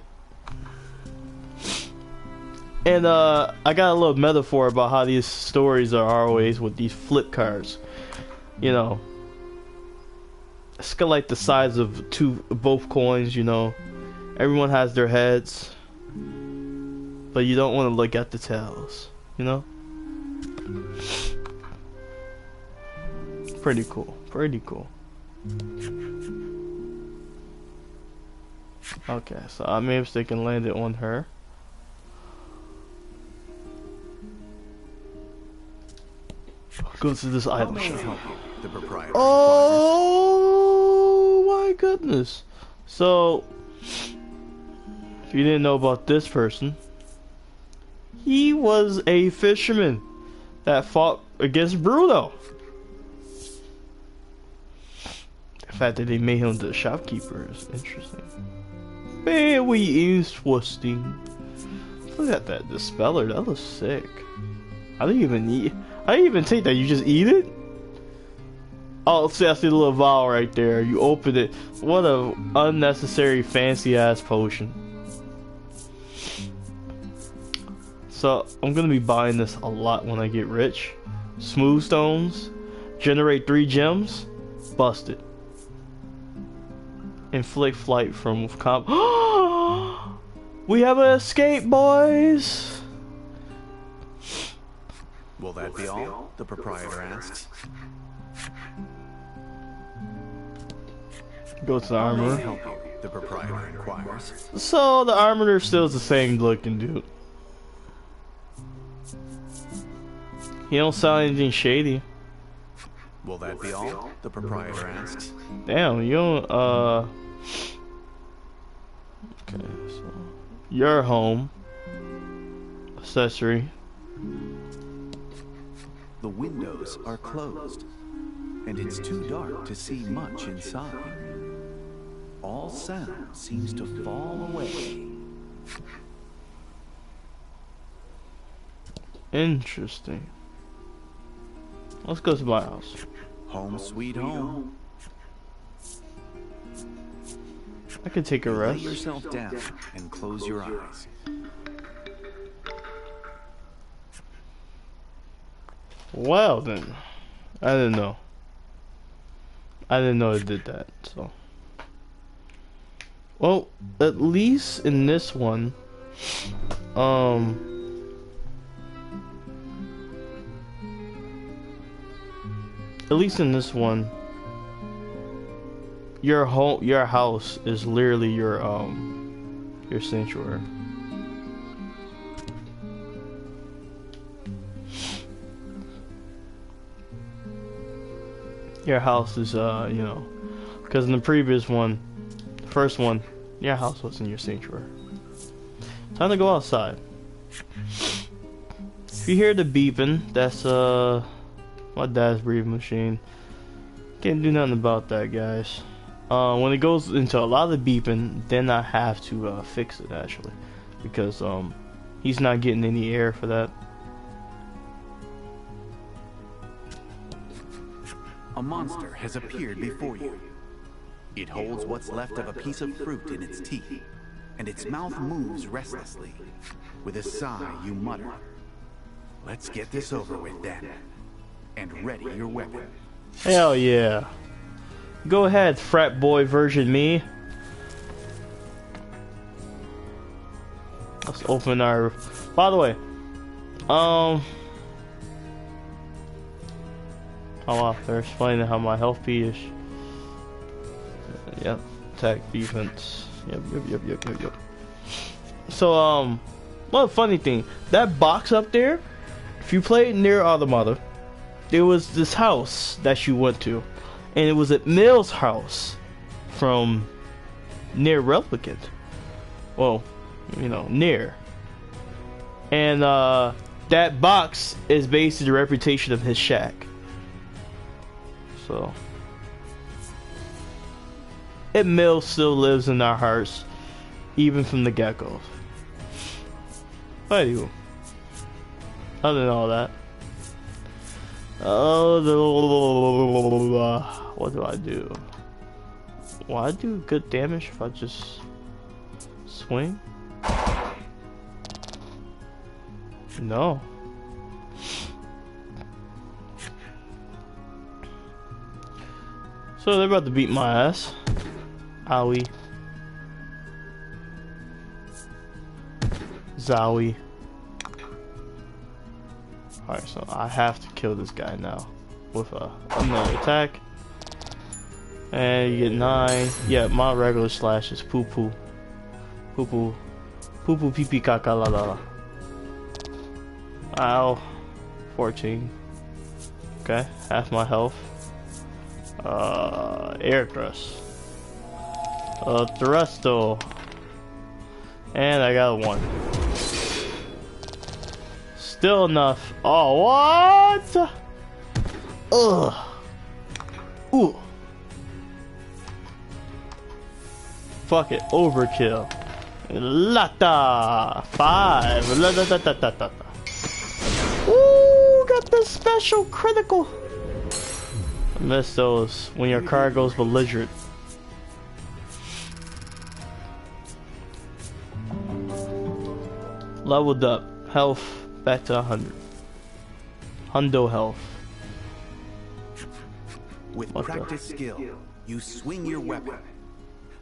Speaker 1: And I got a little metaphor about how these stories are always with these flip cards. You know, it's got like the size of both coins, you know. Everyone has their heads, but you don't want to look at the tails, you know. Pretty cool, pretty cool. Okay, so I made a mistake and landed on her. Go to this
Speaker 3: How
Speaker 1: item
Speaker 3: may I
Speaker 1: shop.
Speaker 3: help you? The proprietor inquires.
Speaker 1: Oh my goodness. So, if you didn't know about this person, he was a fisherman that fought against Bruno. The fact that they made him the shopkeeper is interesting. Very interesting. Look at that dispeller, that looks sick. I didn't even take that, you just eat it? Oh, see, I see the little vial right there. You open it. What a unnecessary fancy ass potion. So, I'm gonna be buying this a lot when I get rich. Smooth stones. Generate 3 gems. Busted. Inflict flight from comp. We have an escape, boys!
Speaker 3: Will that be all? The proprietor asks.
Speaker 1: Go to the
Speaker 3: How may I
Speaker 1: armorer.
Speaker 3: help you? The proprietor inquires.
Speaker 1: So the armorer still is the same looking dude. He don't sound anything shady.
Speaker 3: Will that be all? The proprietor asks.
Speaker 1: Damn, you don't, okay, so your home accessory.
Speaker 3: The windows are closed, and it's too dark to see much inside. All sound seems to fall away.
Speaker 1: Interesting. Let's go to my house.
Speaker 3: Home sweet home.
Speaker 1: I can take a
Speaker 3: Lay
Speaker 1: rest.
Speaker 3: yourself down and close your eyes.
Speaker 1: Well then, I didn't know. I didn't know it did that. So, well, at least in this one, your home, your house is literally your sanctuary. Your house is, you know, because in the previous one, the first one, your house wasn't your sanctuary. Time to go outside. If you hear the beeping, that's, my dad's breathing machine. Can't do nothing about that, guys. When it goes into a lot of beeping, then I have to, fix it, actually. Because, he's not getting any air for that.
Speaker 3: A monster has appeared before you. It holds what's left of a piece of fruit in its teeth, and its mouth moves restlessly. With a sigh, you mutter, "Let's get this over with then." And ready your weapon.
Speaker 1: Hell yeah. Go ahead, frat boy version me. Let's open our... By the way, oh wow, they're explaining how my health P is. Yep, attack, defense. Yep. So, well, funny thing, that box up there, if you played near Automata, there was this house that you went to, and it was at Mill's house from near Replicant. Well, you know, near. And, that box is based on the reputation of his shack. So, and Mill still lives in our hearts, even from the get-go. Anywho, other than all that, what do I do? Will I do good damage if I just swing? No. So they're about to beat my ass. Owie. Zowie. Alright, so I have to kill this guy now with another attack. And you get 9. Yeah, my regular slash is poo poo. Poo poo. Poo poo pee pee caca la la. Ow. 14. Okay, half my health. Air thrust. Thrusto. And I got 1. Still enough. Oh, what? Ugh. Ooh. Fuck it. Overkill. Lata. 5. La, da, da, da, da, da. Ooh, got the special critical. I miss those when your car goes belligerent. Leveled up. Health back to 100. Hundo health.
Speaker 3: With practiced skill, you swing your weapon.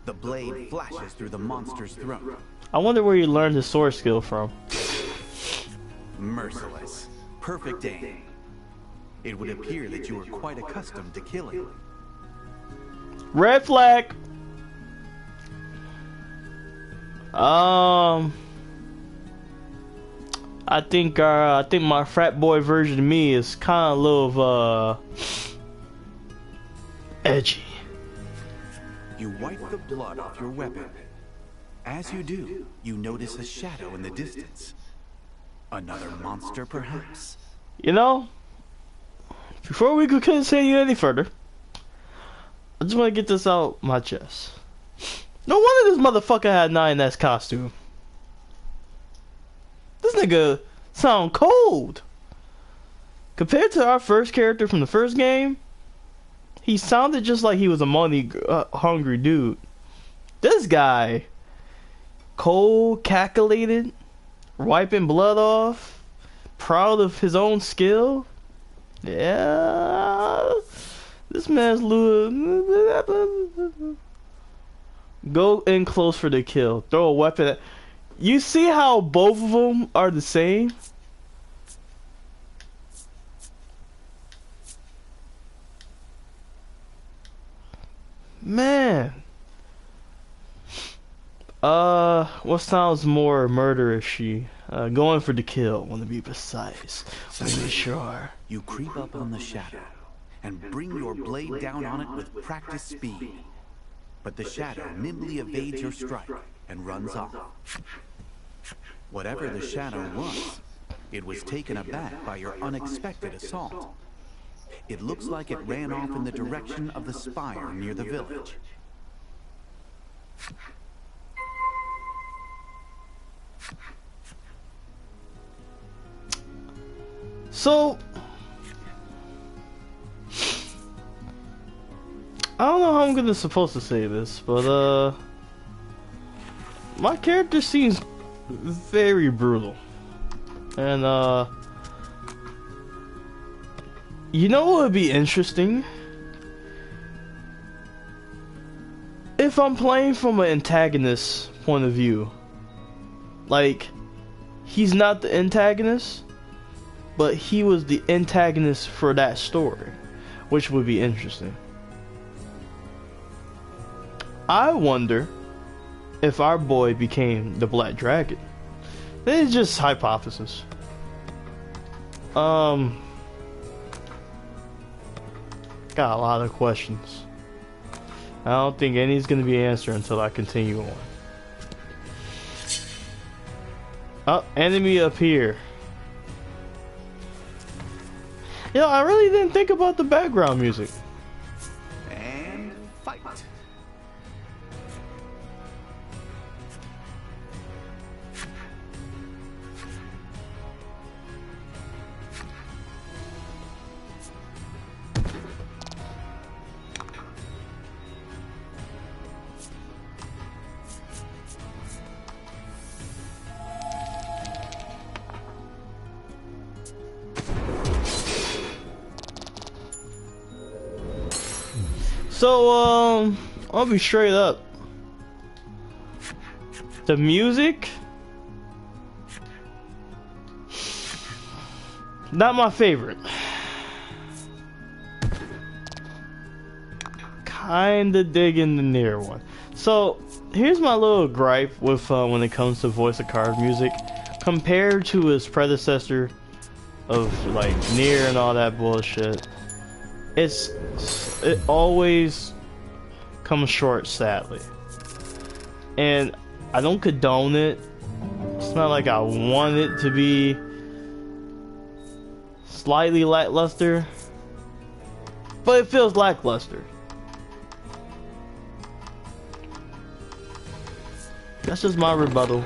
Speaker 3: The blade flashes through the monster's throat.
Speaker 1: I wonder where you learned the sword skill from.
Speaker 3: Merciless. Perfect aim. It would appear that you are quite accustomed to killing.
Speaker 1: Red flag! Um, I think my frat boy version of me is kind of a little edgy.
Speaker 3: You wipe the blood off your weapon. As you do, you notice a shadow in the distance. Another monster, perhaps?
Speaker 1: You know, before we could continue any further, I just want to get this out my chest. No wonder this motherfucker had 9S costume. This nigga sound cold. Compared to our first character from the first game, he sounded just like he was a money hungry dude. This guy, cold, calculated, wiping blood off, proud of his own skill. Yeah, this man's go in close for the kill. Throw a weapon at. You see how both of them are the same? Man. What sounds more murderous-y? Going for the kill, want to be precise. Want to be sure.
Speaker 3: You creep up on the shadow and bring your blade down on it with practiced speed. But the shadow nimbly evades your strike and runs off. Whatever the shadow was, it was taken aback by your unexpected assault. It looks like it ran off in the direction of the spire near the village.
Speaker 1: So, I don't know how I'm supposed to say this, but my character seems very brutal, and you know what would be interesting? If I'm playing from an antagonist point of view, like he's not the antagonist, but he was the antagonist for that story, which would be interesting. I wonder if our boy became the Black Dragon. This is just hypothesis. Got a lot of questions. I don't think any's gonna be answered until I continue on. Oh, enemy up here. Yo, I really didn't think about the background music.
Speaker 3: And fight.
Speaker 1: So, I'll be straight up. The music, not my favorite. Kinda digging the near one. So, here's my little gripe with when it comes to voice of cards music compared to his predecessor of like Nier and all that bullshit. It always comes short, sadly, and I don't condone it. It's not like I want it to be slightly lackluster, but it feels lackluster. That's just my rebuttal.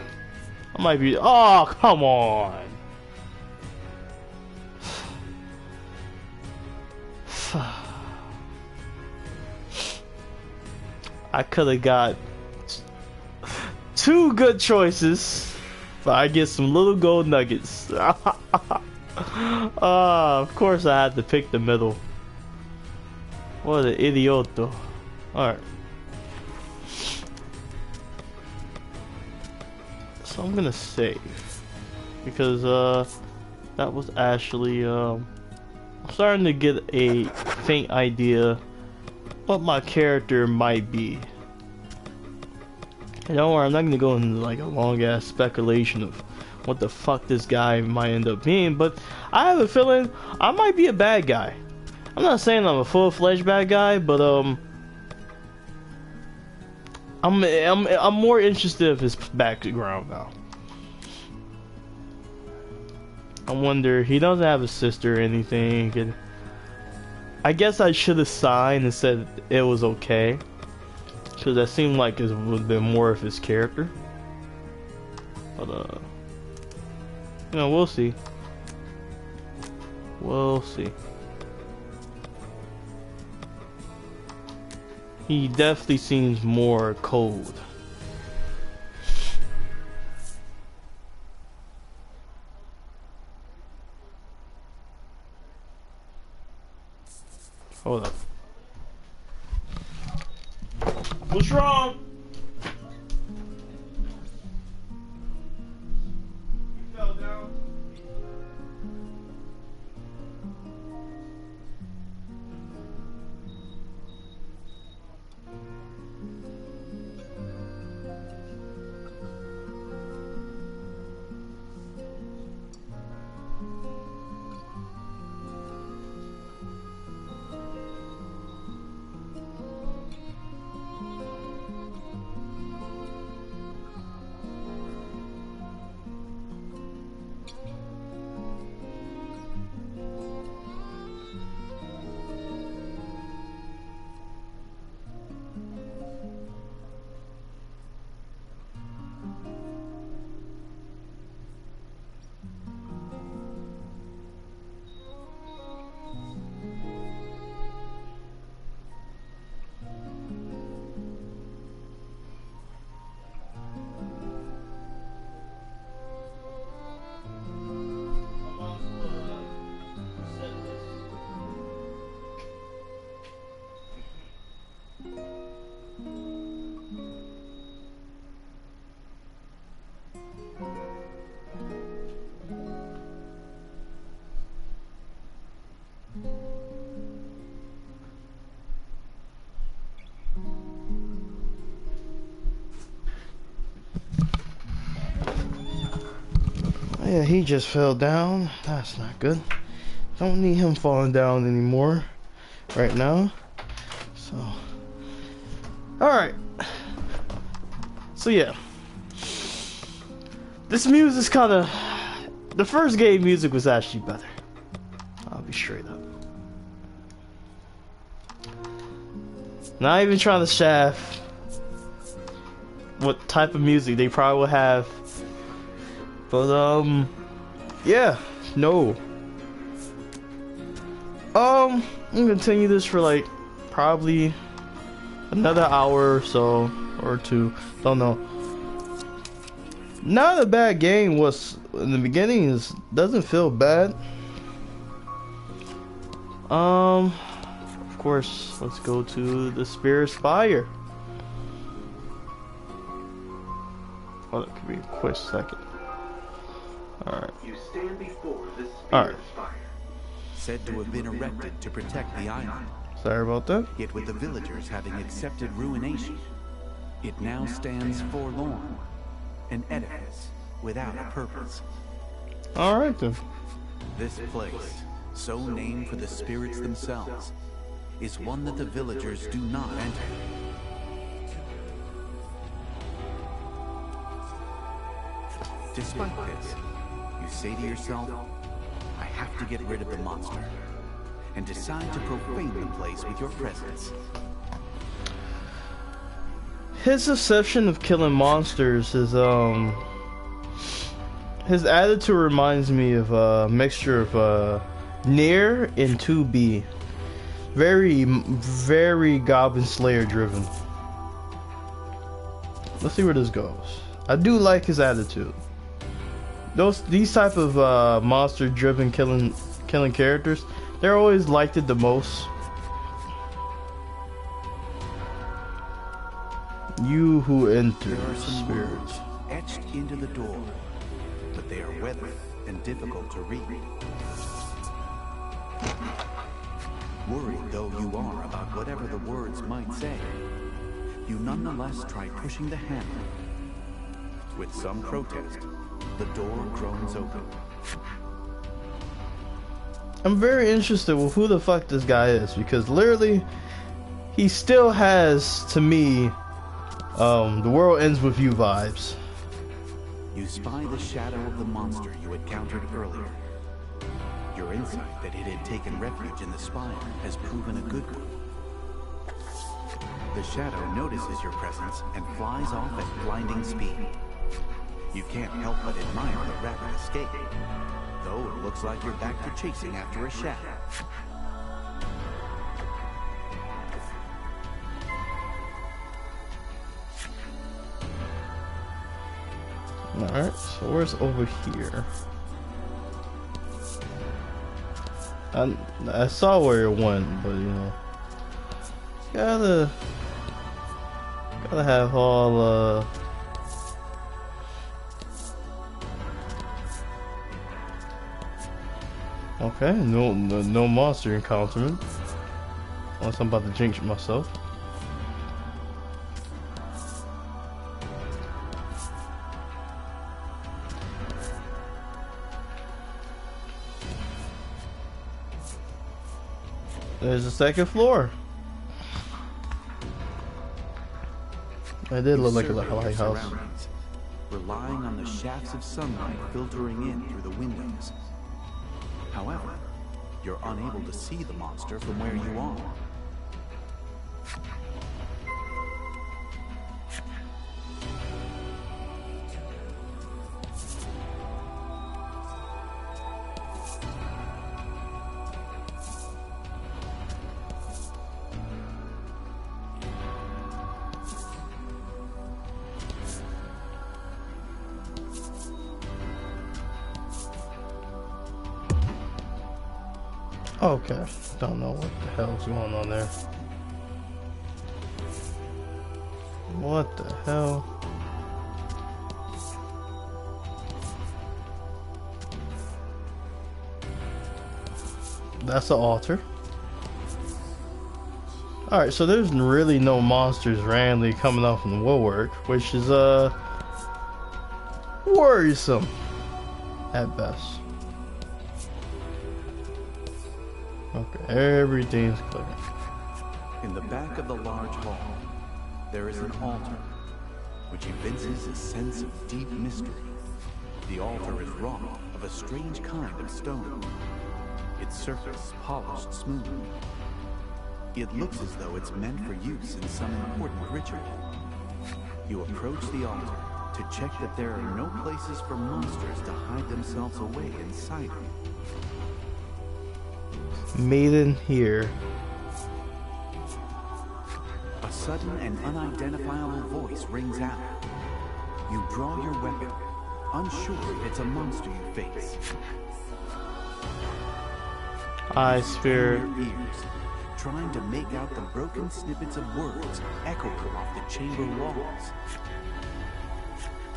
Speaker 1: I might be. Oh, come on. I could have got two good choices, but I get some little gold nuggets. Of course I had to pick the middle. What an idiot though. Alright. So I'm gonna save. Because that was actually I'm starting to get a faint idea what my character might be. And don't worry, I'm not gonna go into like a long ass speculation of what the fuck this guy might end up being, but I have a feeling I might be a bad guy. I'm not saying I'm a full-fledged bad guy, but I'm more interested in his background now. I wonder, he doesn't have a sister or anything. And I guess I should have signed and said it was okay, because that seemed like it would have been more of his character. But you know, we'll see. We'll see. He definitely seems more cold. Hold up. What's wrong? You fell down. Yeah, he just fell down. That's not good. Don't need him falling down anymore right now. So, alright. So yeah. This music's kinda... The first game music was actually better. I'll be straight up. Not even trying to shaft what type of music they probably will have. But yeah, no. I'm gonna continue this for like probably another hour or so or two. Don't know. Not a bad game. Was in the beginning is doesn't feel bad. Of course, let's go to the Spirit Spire. Oh, that could be a quick second. Alright.
Speaker 4: You stand before the
Speaker 1: Alright.
Speaker 4: Spirit Spire.
Speaker 3: Said to have been erected to protect the island.
Speaker 1: Sorry about that.
Speaker 3: Yet with the villagers having accepted ruination, it now stands forlorn, an edifice without a purpose.
Speaker 1: Alright then.
Speaker 3: This place, so named for the spirits themselves, is one that the villagers do not enter. Despite this, you say to yourself, I have to get rid of the monster, and decide to profane the place with your presence.
Speaker 1: His obsession of killing monsters is his attitude reminds me of a mixture of Nier and 2B. Very Goblin Slayer driven. Let's see where this goes. I do like his attitude. These type of monster driven killing characters, they're always liked it the most. You who enter
Speaker 3: There are some
Speaker 1: spirits.
Speaker 3: words etched into the door, but they are weathered and difficult to read. Worried though you are about whatever the words might say, you nonetheless try pushing the handle. With some protest, the door groans open.
Speaker 1: I'm very interested with who the fuck this guy is, because literally, he still has, to me, the world ends with you vibes.
Speaker 3: You spy the shadow of the monster you encountered earlier. Your insight that it had taken refuge in the spire has proven a good one. The shadow notices your presence and flies off at blinding speed. You can't help but admire the rapid escape, though it looks like you're back to chasing after a shadow.
Speaker 1: Alright, so where's over here? I saw where it went, but you know, gotta have all okay, no monster encounterment, unless I'm about to jinx myself. There's the second floor. It did look like a lighthouse.
Speaker 3: Relying on the shafts of sunlight filtering in through the windows. However, you're unable to see the monster from where you are.
Speaker 1: Okay, don't know what the hell's going on there. What the hell? That's the altar. Alright, so there's really no monsters randomly coming out from the woodwork, which is worrisome at best. Okay, everything's clear.
Speaker 3: In the back of the large hall, there is an altar, which evinces a sense of deep mystery. The altar is wrought of a strange kind of stone, its surface polished smooth. It looks as though it's meant for use in some important ritual. You approach the altar to check that there are no places for monsters to hide themselves away inside it.
Speaker 1: Maiden here.
Speaker 3: A sudden and unidentifiable voice rings out. You draw your weapon, unsure if it's a monster you face.
Speaker 1: Eye spirit.
Speaker 3: Your ears, trying to make out the broken snippets of words echoing off the chamber walls.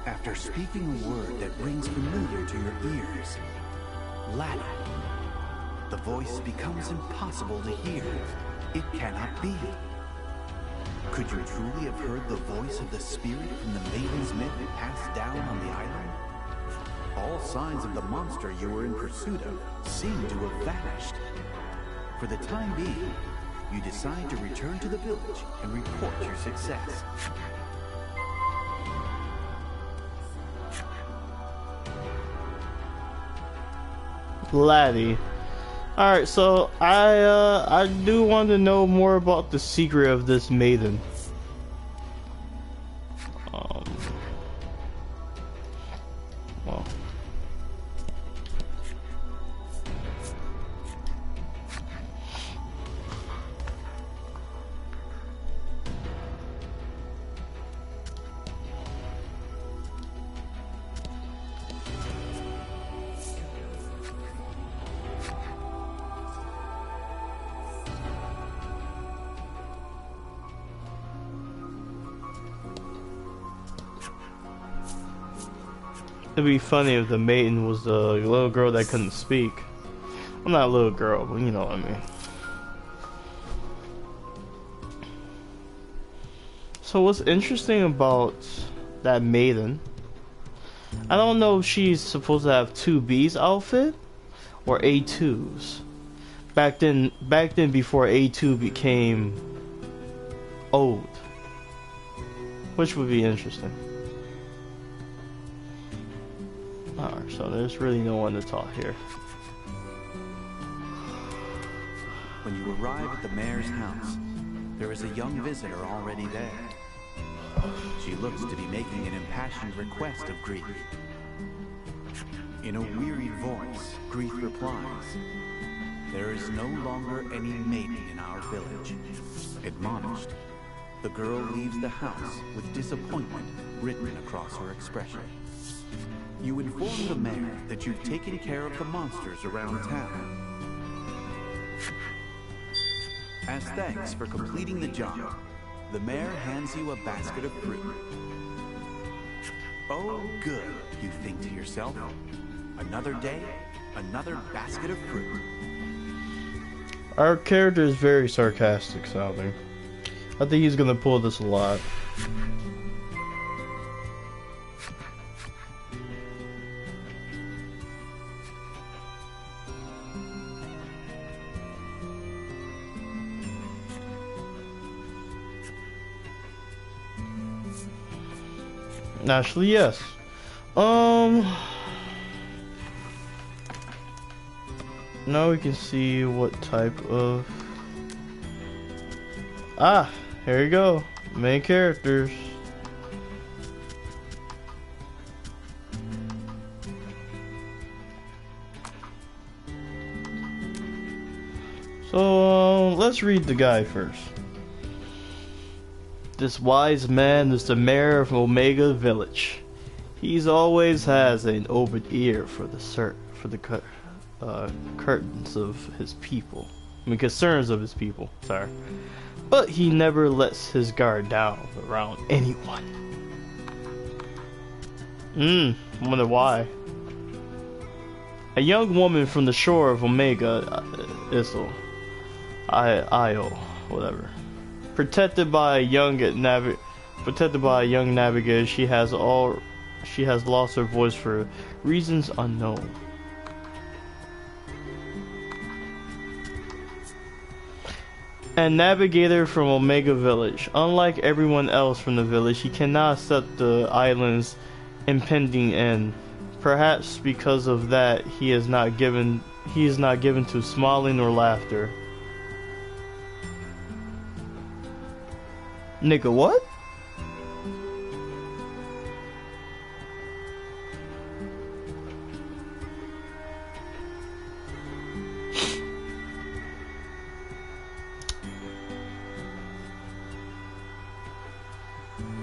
Speaker 3: After speaking a word that rings familiar to your ears, Latin, the voice becomes impossible to hear. It cannot be. Could you truly have heard the voice of the spirit from the maiden's myth passed down on the island? All signs of the monster you were in pursuit of seem to have vanished. For the time being, you decide to return to the village and report your success.
Speaker 1: Laddie. Alright, so I do want to know more about the secret of this maiden. Well. It'd be funny if the maiden was the little girl that couldn't speak. I'm not a little girl, but you know what I mean. So what's interesting about that maiden, I don't know if she's supposed to have 2B's outfit or A2's. Back then before A2 became old. Which would be interesting. Alright, so there's really no one to talk here.
Speaker 3: When you arrive at the mayor's house, there is a young visitor already there. She looks to be making an impassioned request of Grief. In a wearied voice, Grief replies, "There is no longer any maiden in our village." Admonished, the girl leaves the house with disappointment written across her expression. You inform the mayor that you've taken care of the monsters around town. As thanks for completing the job, the mayor hands you a basket of fruit. Oh, good, you think to yourself. Another day, another basket of fruit.
Speaker 1: Our character is very sarcastic sounding. I think he's gonna pull this a lot. Actually, yes. Now we can see what type of... Ah, here you go. Main characters. So, let's read the guy first. This wise man is the mayor of Omega Village. He's always has an open ear for the curtains of his people. I mean, concerns of his people. Sorry, but he never lets his guard down around anyone. I wonder why. A young woman from the shore of Omega Isle, Io, whatever. Protected by a young navigator, she has lost her voice for reasons unknown. And navigator from Omega Village. Unlike everyone else from the village, he cannot accept the island's impending end. Perhaps because of that, he is not given to smiling or laughter. Nigga, what?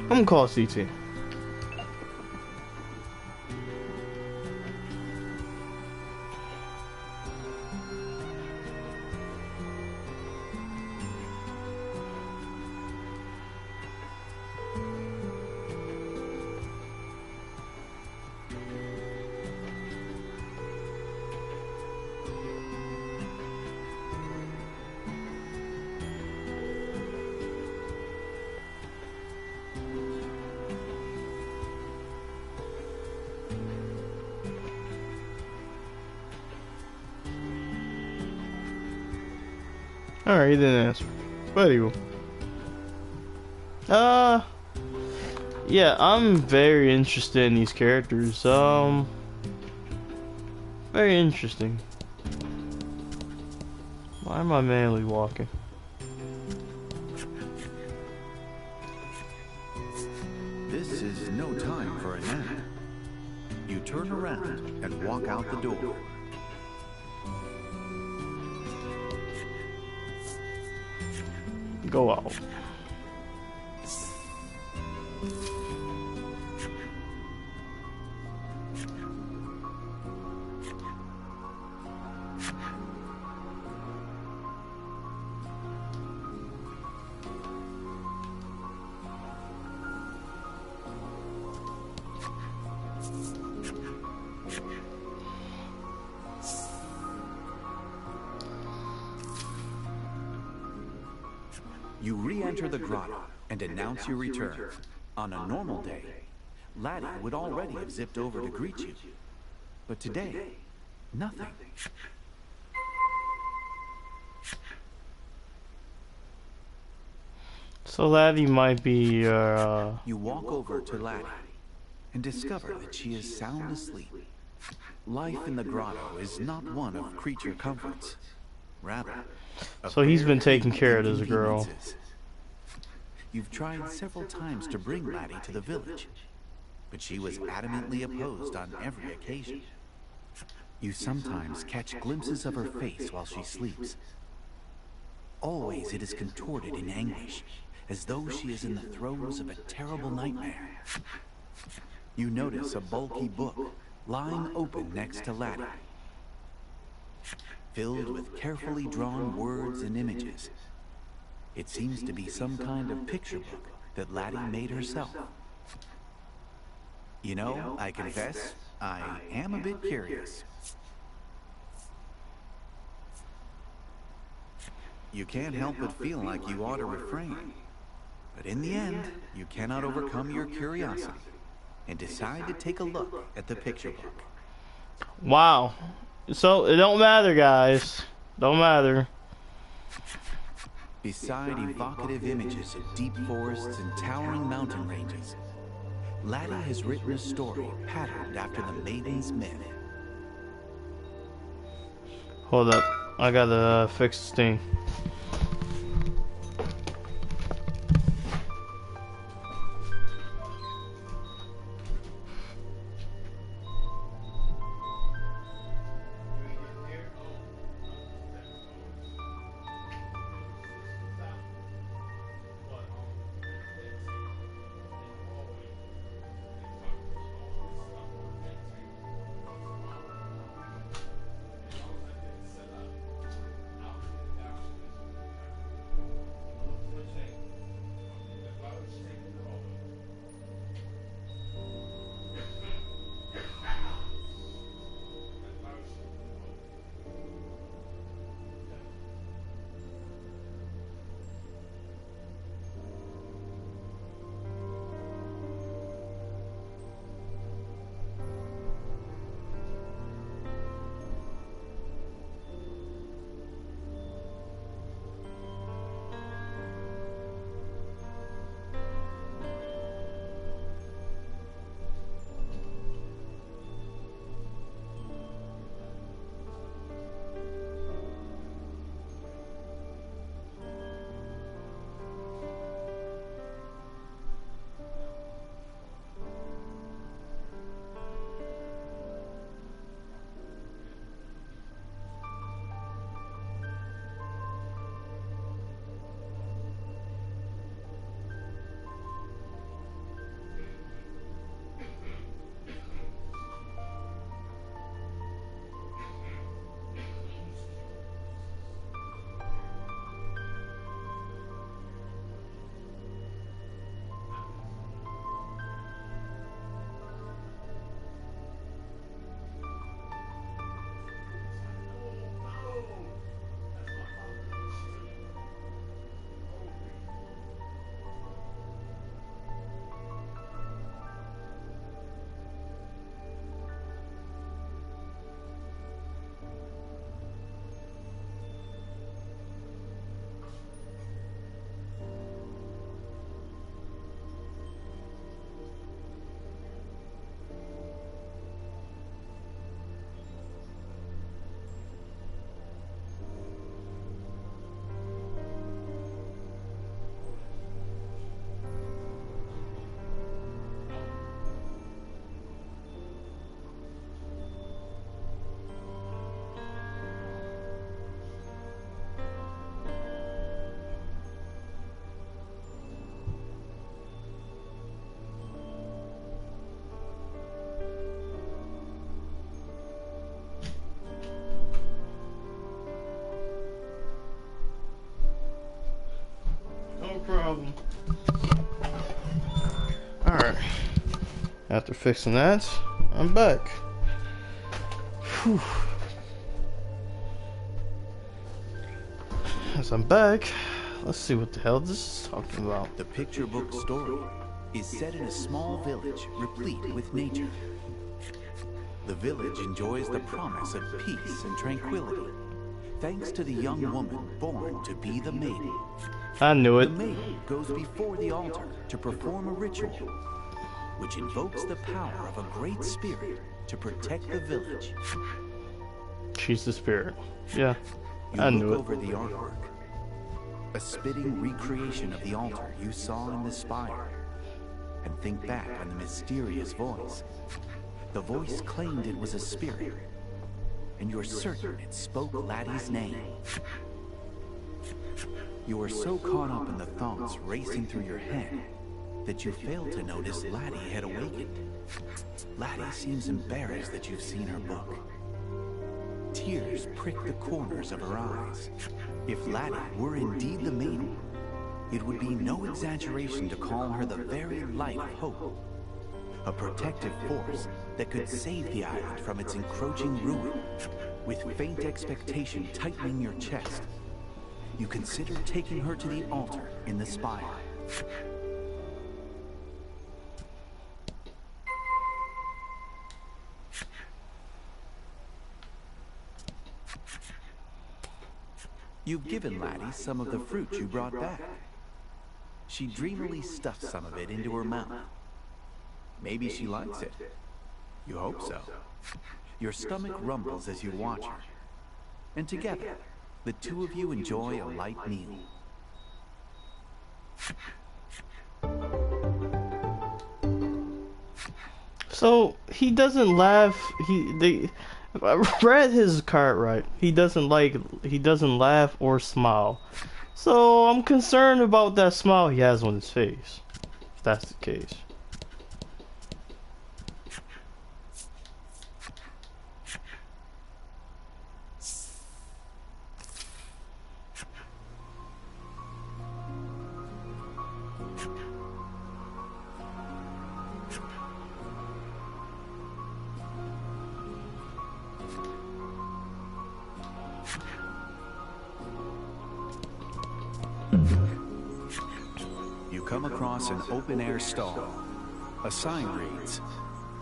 Speaker 1: I'm gonna call CT. Alright, he didn't answer. But anyway. Yeah, I'm very interested in these characters. Very interesting. Why am I manually walking?
Speaker 3: This is no time for a nap. You turn around and walk out the door.
Speaker 1: Go out.
Speaker 3: You re-enter the grotto and announce your return. On a normal day, Laddie would already have zipped over to greet you. But today, nothing.
Speaker 1: So Laddie might be
Speaker 3: You walk over to Laddie and discover that she is sound asleep. Life in the grotto is not one of creature comforts. Rather,
Speaker 1: so he's been taking care of this girl.
Speaker 3: You've tried several times to bring Laddie to the village, but she was adamantly opposed on every occasion. You sometimes catch glimpses of her face while she sleeps. Always it is contorted in anguish, as though she is in the throes of a terrible nightmare. You notice a bulky book lying open next to Laddie, filled with carefully drawn words and images. It seems to be some kind of picture book that Laddie made herself. You know, I confess, I am a bit curious. You can't help but feel like you ought to refrain. But in the end, you cannot overcome your curiosity and decide to take a look at the picture book.
Speaker 1: Wow. So it don't matter, guys. Don't matter.
Speaker 3: Beside evocative images of deep forests and towering mountain ranges, Laddie has written a story patterned after the maiden's myth.
Speaker 1: Hold up. I gotta fix this thing. Problem. Alright. After fixing that, I'm back. Whew. As I'm back, Let's see what the hell this is talking about.
Speaker 3: The picture book story is set in a small village replete with nature. The village enjoys the promise of peace and tranquility, thanks to the young woman born to be the maiden.
Speaker 1: I knew
Speaker 3: The
Speaker 1: it.
Speaker 3: maiden goes before the altar to perform a ritual, which invokes the power of a great spirit to protect the village.
Speaker 1: She's the spirit. Yeah,
Speaker 3: You
Speaker 1: I
Speaker 3: look
Speaker 1: knew it.
Speaker 3: over the artwork, a spitting recreation of the altar you saw in the spire, and think back on the mysterious voice. The voice claimed it was a spirit, and you're certain it spoke Laddie's name. You were so caught up in the thoughts racing through your head that you failed to notice Laddie had awakened. Laddie seems embarrassed that you've seen her book. Tears prick the corners of her eyes. If Laddie were indeed the maiden, it would be no exaggeration to call her the very light of hope. A protective force that could save the island from its encroaching ruin. With faint expectation tightening your chest, you consider taking her to the altar in the spire. You've given Laddie some of the fruit you brought back. She dreamily stuffs some of it into her mouth. Maybe she likes it. You hope so. Your stomach rumbles as you watch her. And together, the two of you enjoy a light meal.
Speaker 1: So he doesn't laugh. If I read his card right, he doesn't laugh or smile. So I'm concerned about that smile he has on his face. If that's the case.
Speaker 3: You come across an open-air stall. A sign reads,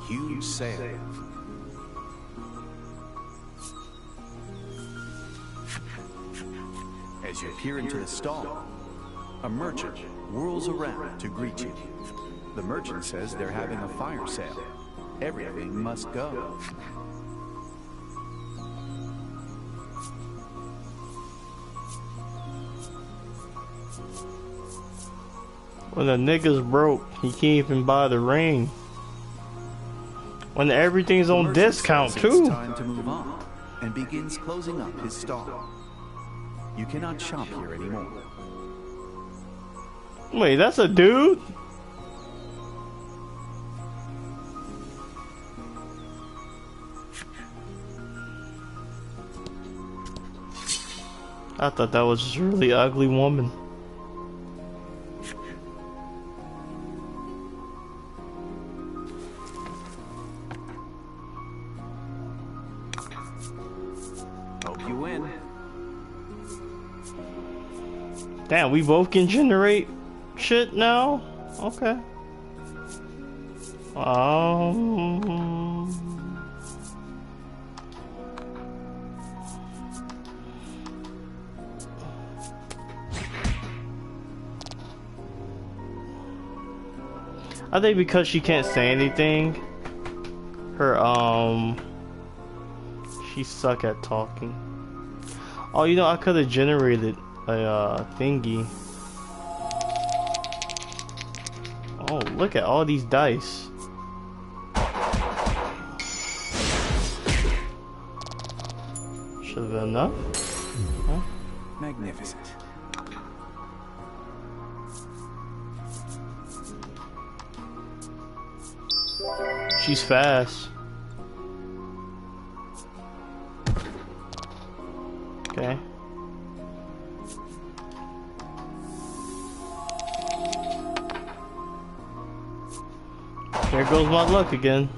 Speaker 3: "Huge sale." As you peer into the stall, a merchant whirls around to greet you. The merchant says they're having a fire sale. Everything must go.
Speaker 1: When the nigga's broke, he can't even buy the ring. When everything's
Speaker 3: The
Speaker 1: on
Speaker 3: merchant
Speaker 1: discount
Speaker 3: says
Speaker 1: too.
Speaker 3: It's time to move on, and begins closing up his stall. You cannot shop here anymore.
Speaker 1: Wait, that's a dude? I thought that was just a really ugly woman.
Speaker 3: Hope you win.
Speaker 1: Damn, we both can generate shit now? Okay. I think because she can't say anything, her, she suck at talking. Oh, you know, I could have generated a thingy. Oh, look at all these dice. Should have been enough. Huh?
Speaker 3: Magnificent.
Speaker 1: She's fast. Okay. There goes my luck again.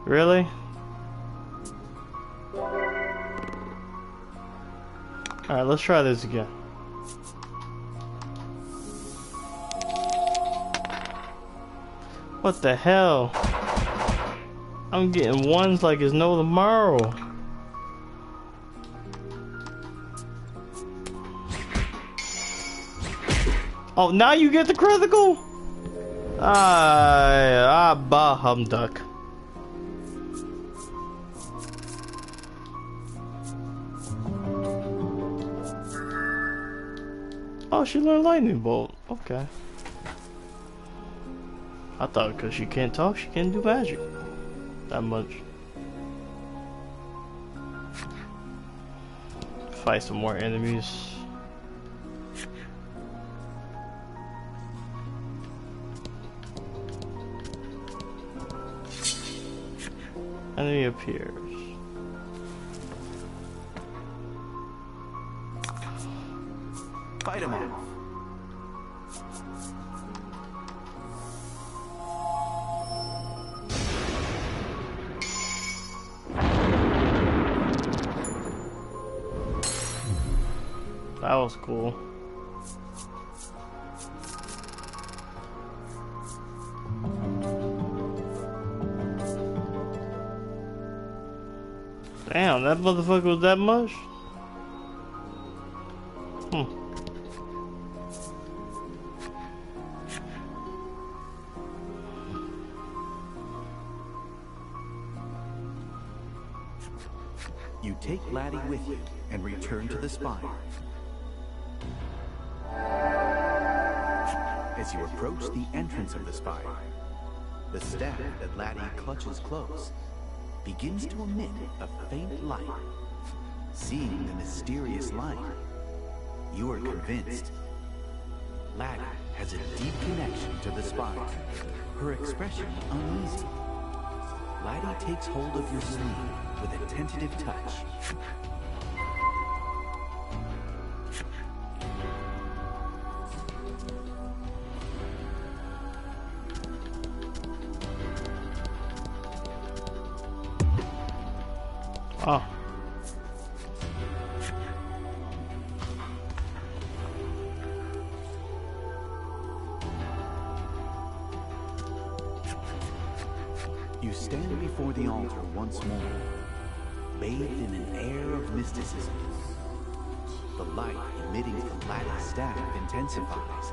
Speaker 1: Really? Alright, let's try this again. What the hell? I'm getting ones like it's no tomorrow. Oh, now you get the critical? Bah humduck. Oh, she learned lightning bolt. Okay. I thought because she can't talk, she can't do magic. That much. Fight some more enemies. Enemy appears.
Speaker 3: Fight him off.
Speaker 1: That was cool. Damn, that motherfucker was that much?
Speaker 3: You take Laddie with you and return to the spire. As you approach the entrance of the spire, the staff that Laddie clutches close begins to emit a faint light. Seeing the mysterious light, you are convinced Laddie has a deep connection to the spire, her expression uneasy. Laddie takes hold of your sleeve with a tentative touch.
Speaker 1: Oh.
Speaker 3: You stand before the altar once more, bathed in an air of mysticism. The light emitting from Laddie's staff intensifies,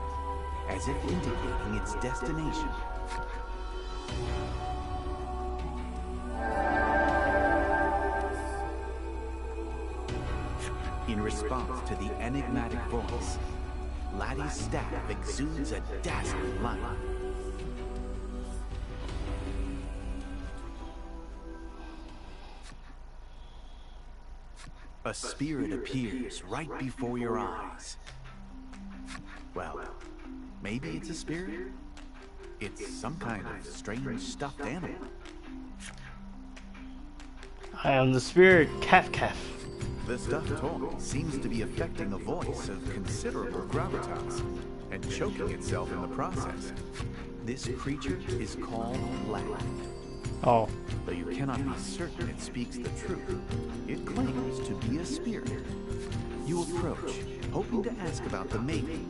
Speaker 3: as if indicating its destination. In response to the enigmatic voice, Laddie's staff exudes a dazzling light. A spirit appears right before your eyes. Well, maybe it's a spirit? It's some kind of strange stuffed animal.
Speaker 1: I am the spirit Kaf.
Speaker 3: The stuffed toy seems to be affecting a voice of considerable gravitas and choking itself in the process. This creature is called Black.
Speaker 1: Oh.
Speaker 3: Though you cannot be certain it speaks the truth, it claims to be a spirit. You approach, hoping to ask about the maiden,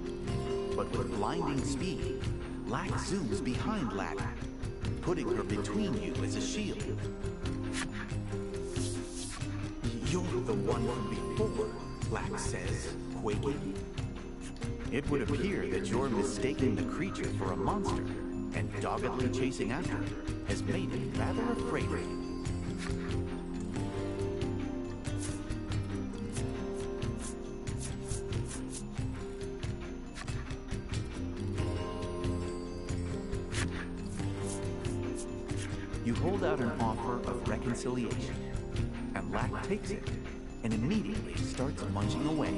Speaker 3: but with blinding speed, Black zooms behind Laddie, putting her between you as a shield. You're the one from before, Black says, quaking. It would appear that you're mistaking the creature for a monster, and doggedly chasing after it has made it rather afraid of you. You hold out an offer of reconciliation, and Lack takes it and immediately starts munching away.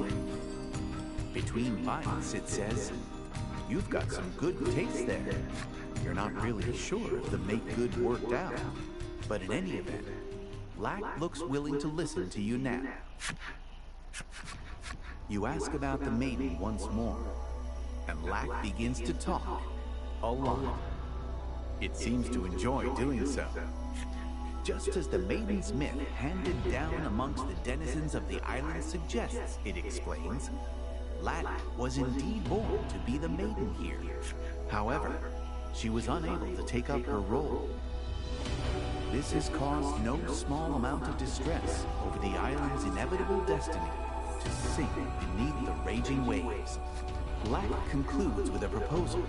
Speaker 3: Between bites, it says, "You've got some good taste there." You're not really sure if the make good worked out, but in any event, Lack looks willing to listen to you now. You ask about the maiden once more, and Lack begins to talk a lot. It seems to enjoy doing so. Just as the maiden's myth handed down amongst the denizens of the island suggests, it explains, Laddie was indeed born to be the maiden here. However, she was unable to take up her role. This has caused no small amount of distress over the island's inevitable destiny to sink beneath the raging waves. Black concludes with a proposal.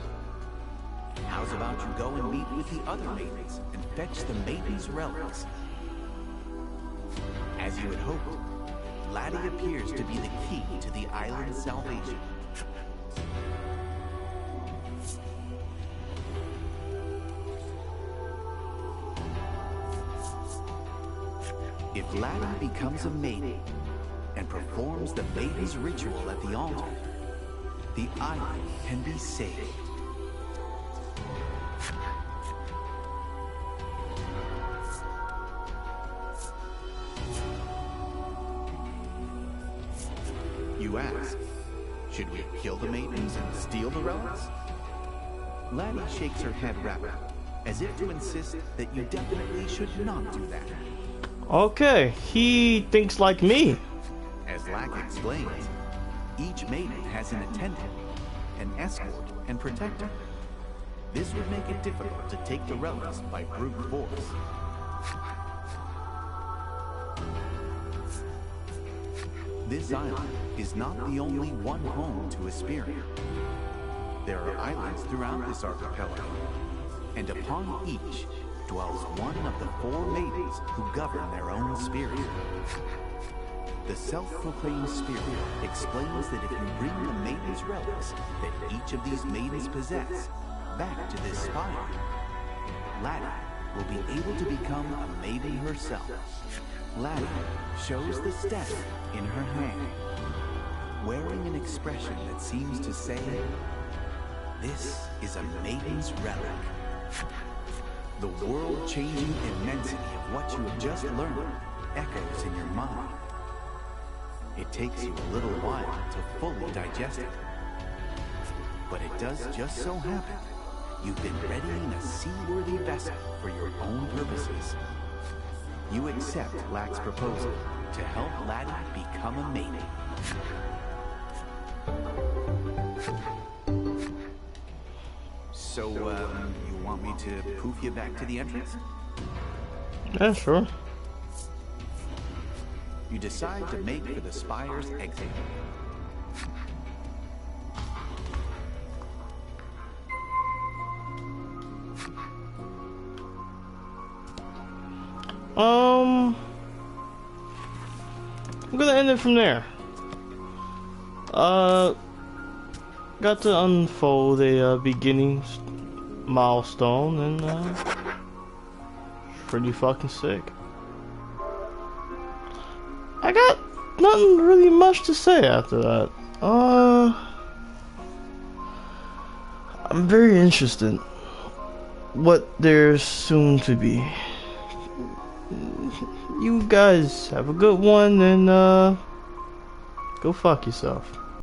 Speaker 3: How's about you go and meet with the other maidens and fetch the maiden's relics? As you had hoped, Laddie appears to be the key to the island's salvation. If Laddie becomes a maiden and performs the maiden's ritual at the altar, the island can be saved. You ask, should we kill the maidens and steal the relics? Laddie shakes her head rapidly, as if to insist that you definitely should not do that.
Speaker 1: Okay, he thinks like me.
Speaker 3: As Lack explains, each maiden has an attendant, an escort, and protector. This would make it difficult to take the relics by brute force. This island is not the only one home to Hesperia. There are islands throughout this archipelago, and upon each dwells one of the 4 maidens who govern their own spirit. The self-proclaimed spirit explains that if you bring the maiden's relics that each of these maidens possess back to this spire, Laddie will be able to become a maiden herself. Laddie shows the staff in her hand, wearing an expression that seems to say, "This is a maiden's relic." The world-changing immensity of what you have just learned echoes in your mind. It takes you a little while to fully digest it. But it does just so happen you've been readying a seaworthy vessel for your own purposes. You accept Lack's proposal to help Laddie become a maiden. So, you want me to poof you back to the entrance?
Speaker 1: Yeah, sure.
Speaker 3: You decide to make for the spire's exit.
Speaker 1: I'm gonna end it from there. Got to unfold a beginning milestone, and pretty fucking sick. I got nothing really much to say after that. I'm very interested what there's soon to be. You guys have a good one, and go fuck yourself.